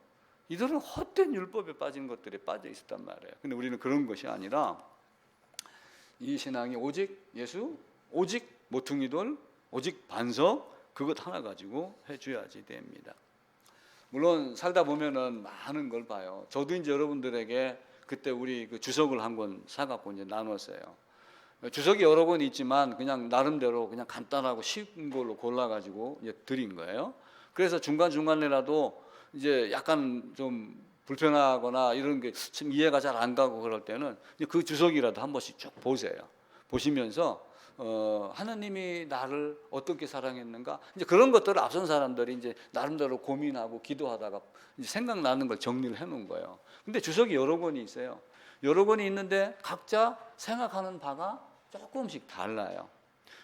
S1: 이들은 헛된 율법에 빠진 것들에 빠져 있었단 말이에요. 근데 우리는 그런 것이 아니라 이 신앙이 오직 예수, 오직 모퉁이돌, 오직 반석, 그것 하나 가지고 해줘야지 됩니다. 물론 살다 보면은 많은 걸 봐요. 저도 이제 여러분들에게 그때 우리 그 주석을 한 권 사갖고 이제 나눴어요. 주석이 여러 권 있지만 그냥 나름대로 그냥 간단하고 쉬운 걸로 골라가지고 이제 드린 거예요. 그래서 중간중간에라도 이제 약간 좀 불편하거나 이런 게 좀 이해가 잘 안 가고 그럴 때는 그 주석이라도 한 번씩 쭉 보세요. 보시면서 하나님이 나를 어떻게 사랑했는가, 이제 그런 것들을 앞선 사람들이 이제 나름대로 고민하고 기도하다가 이제 생각나는 걸 정리를 해놓은 거예요. 근데 주석이 여러 권이 있어요. 여러 권이 있는데 각자 생각하는 바가 조금씩 달라요.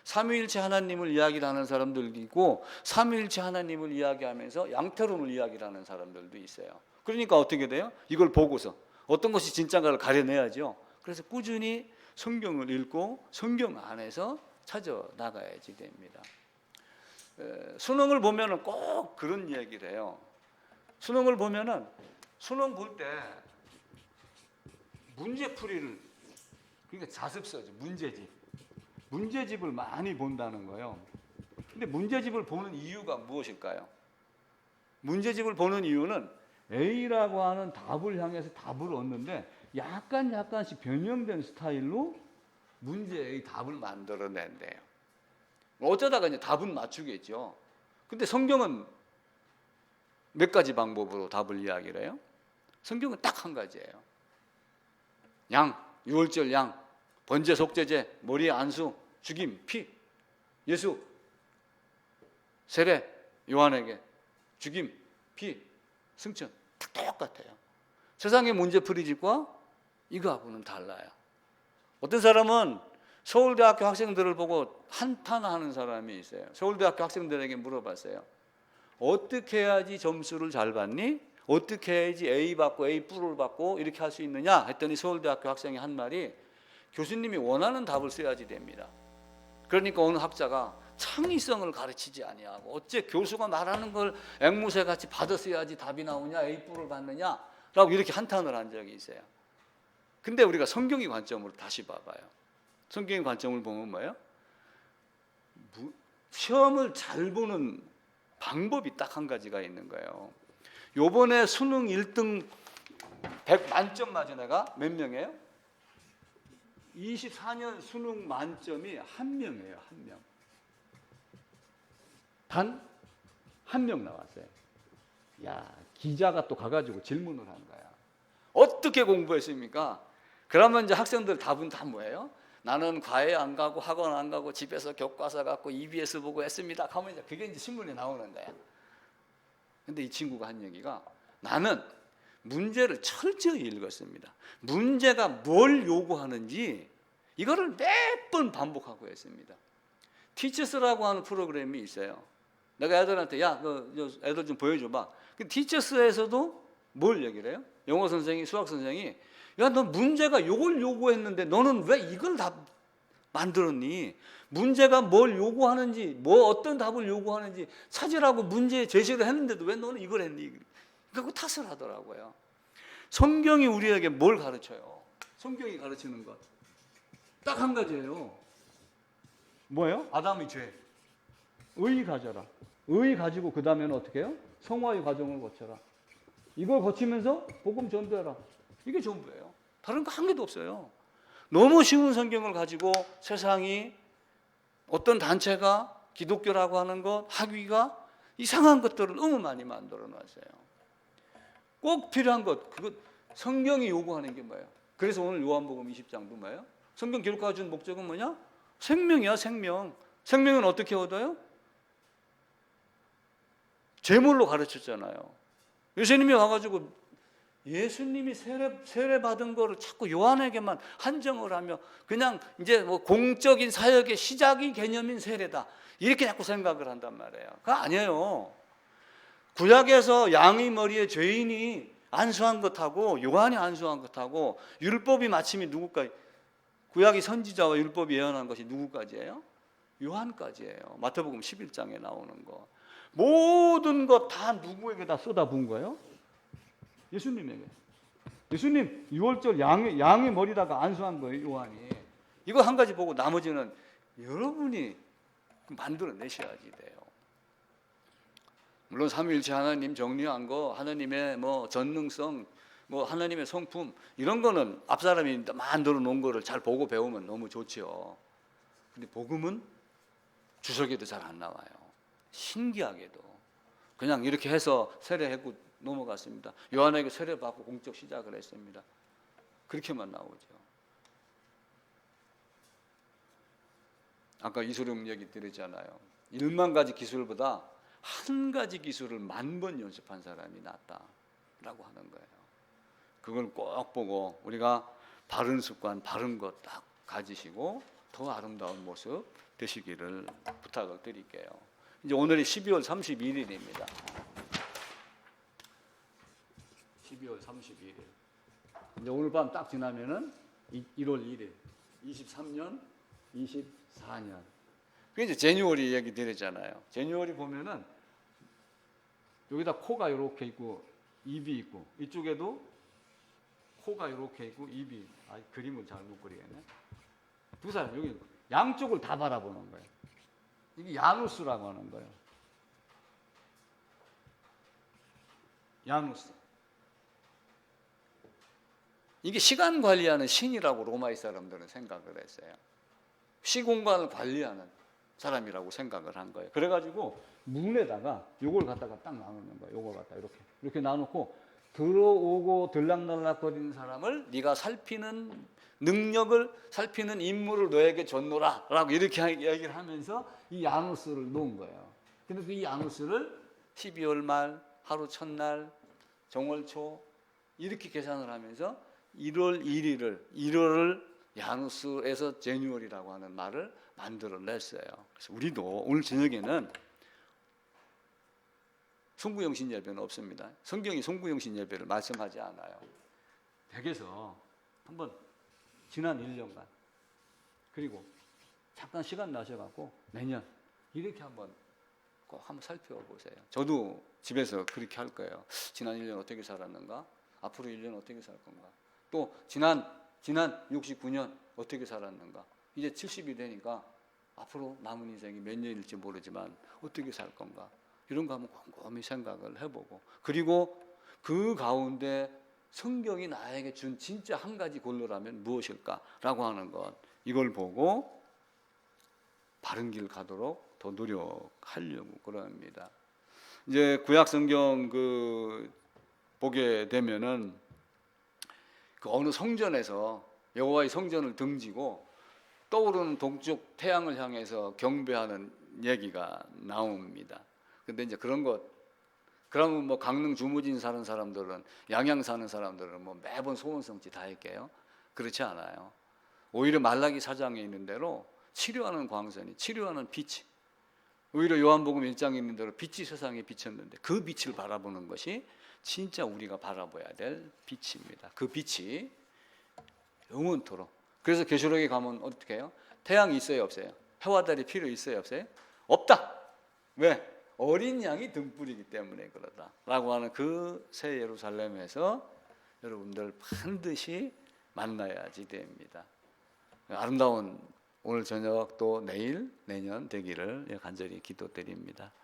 S1: 삼위일체 하나님을 이야기를 하는 사람들도 있고 삼위일체 하나님을 이야기하면서 양태론을 이야기를 하는 사람들도 있어요. 그러니까 어떻게 돼요? 이걸 보고서 어떤 것이 진짜인가를 가려내야죠. 그래서 꾸준히 성경을 읽고 성경 안에서 찾아 나가야지 됩니다. 수능을 보면은 꼭 그런 얘기를 해요. 수능을 보면은 수능 볼 때 문제풀이를, 그러니까 자습서죠. 문제집을 많이 본다는 거예요. 근데 문제집을 보는 이유가 무엇일까요? 문제집을 보는 이유는 A라고 하는 답을 향해서 답을 얻는데 약간씩 변형된 스타일로 문제의 답을 만들어낸대요. 어쩌다가 이제 답은 맞추겠죠. 근데 성경은 몇 가지 방법으로 답을 이야기를 해요? 성경은 딱 한 가지예요. 양, 유월절 양, 번제 속죄제, 머리에 안수, 죽임, 피, 예수, 세례, 요한에게 죽임, 피, 승천, 딱 똑같아요. 세상의 문제풀이집과 이거하고는 달라요. 어떤 사람은 서울대학교 학생들을 보고 한탄하는 사람이 있어요. 서울대학교 학생들에게 물어봤어요. 어떻게 해야지 점수를 잘 받니? 어떻게 해야지 A 받고 A 뿔을 받고 이렇게 할 수 있느냐 했더니 서울대학교 학생이 한 말이, 교수님이 원하는 답을 써야지 됩니다. 그러니까 어느 학자가 창의성을 가르치지 아니하고 어째 교수가 말하는 걸 앵무새 같이 받아써야지 답이 나오냐, A 뿔을 받느냐 라고 이렇게 한탄을 한 적이 있어요. 근데 우리가 성경의 관점으로 다시 봐봐요. 성경의 관점을 보면 뭐예요? 시험을 잘 보는 방법이 딱 한 가지가 있는 거예요. 요번에 수능 1등 100 만점 맞은 애가 몇 명이에요? 24년 수능 만점이 한 명이에요. 한 명. 단 한 명 나왔어요. 야, 기자가 또 가가지고 질문을 한 거야. 어떻게 공부했습니까? 그러면 이제 학생들 답은 다 뭐예요? 나는 과외 안 가고 학원 안 가고 집에서 교과서 갖고 EBS 보고 했습니다. 하면 이제 그게 이제 신문에 나오는 거야. 근데 이 친구가 한 얘기가, 나는 문제를 철저히 읽었습니다. 문제가 뭘 요구하는지 이거를 몇 번 반복하고 했습니다. 티처스라고 하는 프로그램이 있어요. 내가 애들한테 야, 애들 좀 보여줘봐. 티처스에서도 뭘 얘기를 해요? 영어 선생이, 수학 선생이, 야, 너 문제가 요걸 요구했는데 너는 왜 이걸 다 만들었니? 문제가 뭘 요구하는지, 뭐 어떤 답을 요구하는지 찾으라고 문제 제시를 했는데도 왜 너는 이걸 했니? 그거 탓을 하더라고요. 성경이 우리에게 뭘 가르쳐요? 성경이 가르치는 것 딱 한 가지예요. 뭐예요? 아담의 죄. 의 가져라. 의 가지고 그 다음에는 어떻게 해요? 성화의 과정을 거쳐라. 이걸 거치면서 복음 전도해라. 이게 전부예요. 다른 거 한 개도 없어요. 너무 쉬운 성경을 가지고 세상이, 어떤 단체가, 기독교라고 하는 것, 학위가 이상한 것들을 너무 많이 만들어 놨어요. 꼭 필요한 것, 그것 성경이 요구하는 게 뭐예요? 그래서 오늘 요한복음 20장도 뭐예요? 성경 기록하여 준 목적은 뭐냐? 생명이야, 생명. 생명은 어떻게 얻어요? 제물로 가르쳤잖아요. 예수님이 와가지고 예수님이 세례 받은 거를 자꾸 요한에게만 한정을 하며 그냥 이제 뭐 공적인 사역의 시작이 개념인 세례다, 이렇게 자꾸 생각을 한단 말이에요. 그거 아니에요. 구약에서 양의 머리에 죄인이 안수한 것하고 요한이 안수한 것하고 율법이 마침이 누구까지, 구약이 선지자와 율법이 예언한 것이 누구까지예요? 요한까지예요. 마태복음 11장에 나오는 거. 모든 것 다 누구에게 다 쏟아부은 거예요? 예수님에게. 예수님 유월절 양의 머리다가 안수한 거예요, 요한이. 이거 한 가지 보고 나머지는 여러분이 만들어 내셔야지 돼요. 물론 삼위일체 하나님 정리한 거, 하나님의 뭐 전능성, 뭐 하나님의 성품 이런 거는 앞사람이 만들어 놓은 거를 잘 보고 배우면 너무 좋죠. 근데 복음은 주석에도 잘 안 나와요. 신기하게도 그냥 이렇게 해서 세례했고 넘어갔습니다. 요한에게 세례받고 공적 시작을 했습니다. 그렇게만 나오죠. 아까 이소룡 얘기 드렸잖아요. 1만 가지 기술보다 한 가지 기술을 10,000번 연습한 사람이 낫다라고 하는 거예요. 그걸 꼭 보고 우리가 바른 습관, 바른 것 딱 가지시고 더 아름다운 모습 되시기를 부탁을 드릴게요. 이제 오늘이 12월 31일입니다. 12월 31일. 이제 오늘 밤 딱 지나면은 1월 1일, 23년, 24년. 그게 이제 제뉴얼이 얘기 드렸잖아요. 제뉴얼이 보면은 여기다 코가 이렇게 있고 입이 있고 이쪽에도 코가 이렇게 있고 입이 그림을 잘 못 그리겠네. 두 사람 여기 양쪽을 다 바라보는 거예요. 이게 야누스라고 하는 거예요. 야누스. 이게 시간 관리하는 신이라고 로마의 사람들은 생각을 했어요. 시공간을 관리하는 사람이라고 생각을 한 거예요. 그래가지고 문에다가 요걸 갖다가 딱 나누는 거예요. 요걸 갖다 이렇게 나누고 들어오고 들락날락거리는 사람을 네가 살피는 능력을 살피는 인물을 너에게 줬노라 라고 이렇게 얘기를 하면서 이 야누스를 놓은 거예요. 근데 그 이 야누스를 12월 말, 하루 첫날, 정월 초 이렇게 계산을 하면서 1월 1일을 야누스에서 제뉴얼이라고 하는 말을 만들어냈어요. 그래서 우리도 오늘 저녁에는 송구영신 예배는 없습니다. 성경이 송구영신 예배를 말씀하지 않아요. 댁에서 한번 지난 1년간 그리고 잠깐 시간 나셔갖고 내년 이렇게 꼭 한번 살펴보세요. 저도 집에서 그렇게 할 거예요. 지난 1년 어떻게 살았는가? 앞으로 1년 어떻게 살 건가? 또 지난 69년 어떻게 살았는가? 이제 70이 되니까 앞으로 남은 인생이 몇 년일지 모르지만 어떻게 살 건가? 이런 거 한번 곰곰이 생각을 해보고 그리고 그 가운데 성경이 나에게 준 진짜 한 가지 골로라면 무엇일까라고 하는 것 이걸 보고 바른 길 가도록 더 노력하려고 그럽니다. 이제 구약 성경 보게 되면은 그 어느 성전에서 여호와의 성전을 등지고 떠오르는 동쪽 태양을 향해서 경배하는 얘기가 나옵니다. 근데 이제 그러면 뭐 강릉 주무진 사는 사람들은 양양 사는 사람들은 뭐 매번 소원성취 다 할게요. 그렇지 않아요. 오히려 말라기 4장에 있는 대로 치료하는 광선이 치료하는 빛이 오히려 요한복음 1장에 있는 대로 빛이 세상에 비쳤는데 그 빛을 바라보는 것이 진짜 우리가 바라봐야 될 빛입니다. 그 빛이 영원토록. 그래서 계시록에 가면 어떻게 해요? 태양이 있어요, 없어요? 해와 달이 필요 있어요, 없어요? 없다. 왜? 어린 양이 등불이기 때문에 그러다라고 하는 그 새 예루살렘에서 여러분들 반드시 만나야지 됩니다. 아름다운 오늘 저녁 또 내일 내년 되기를 간절히 기도드립니다.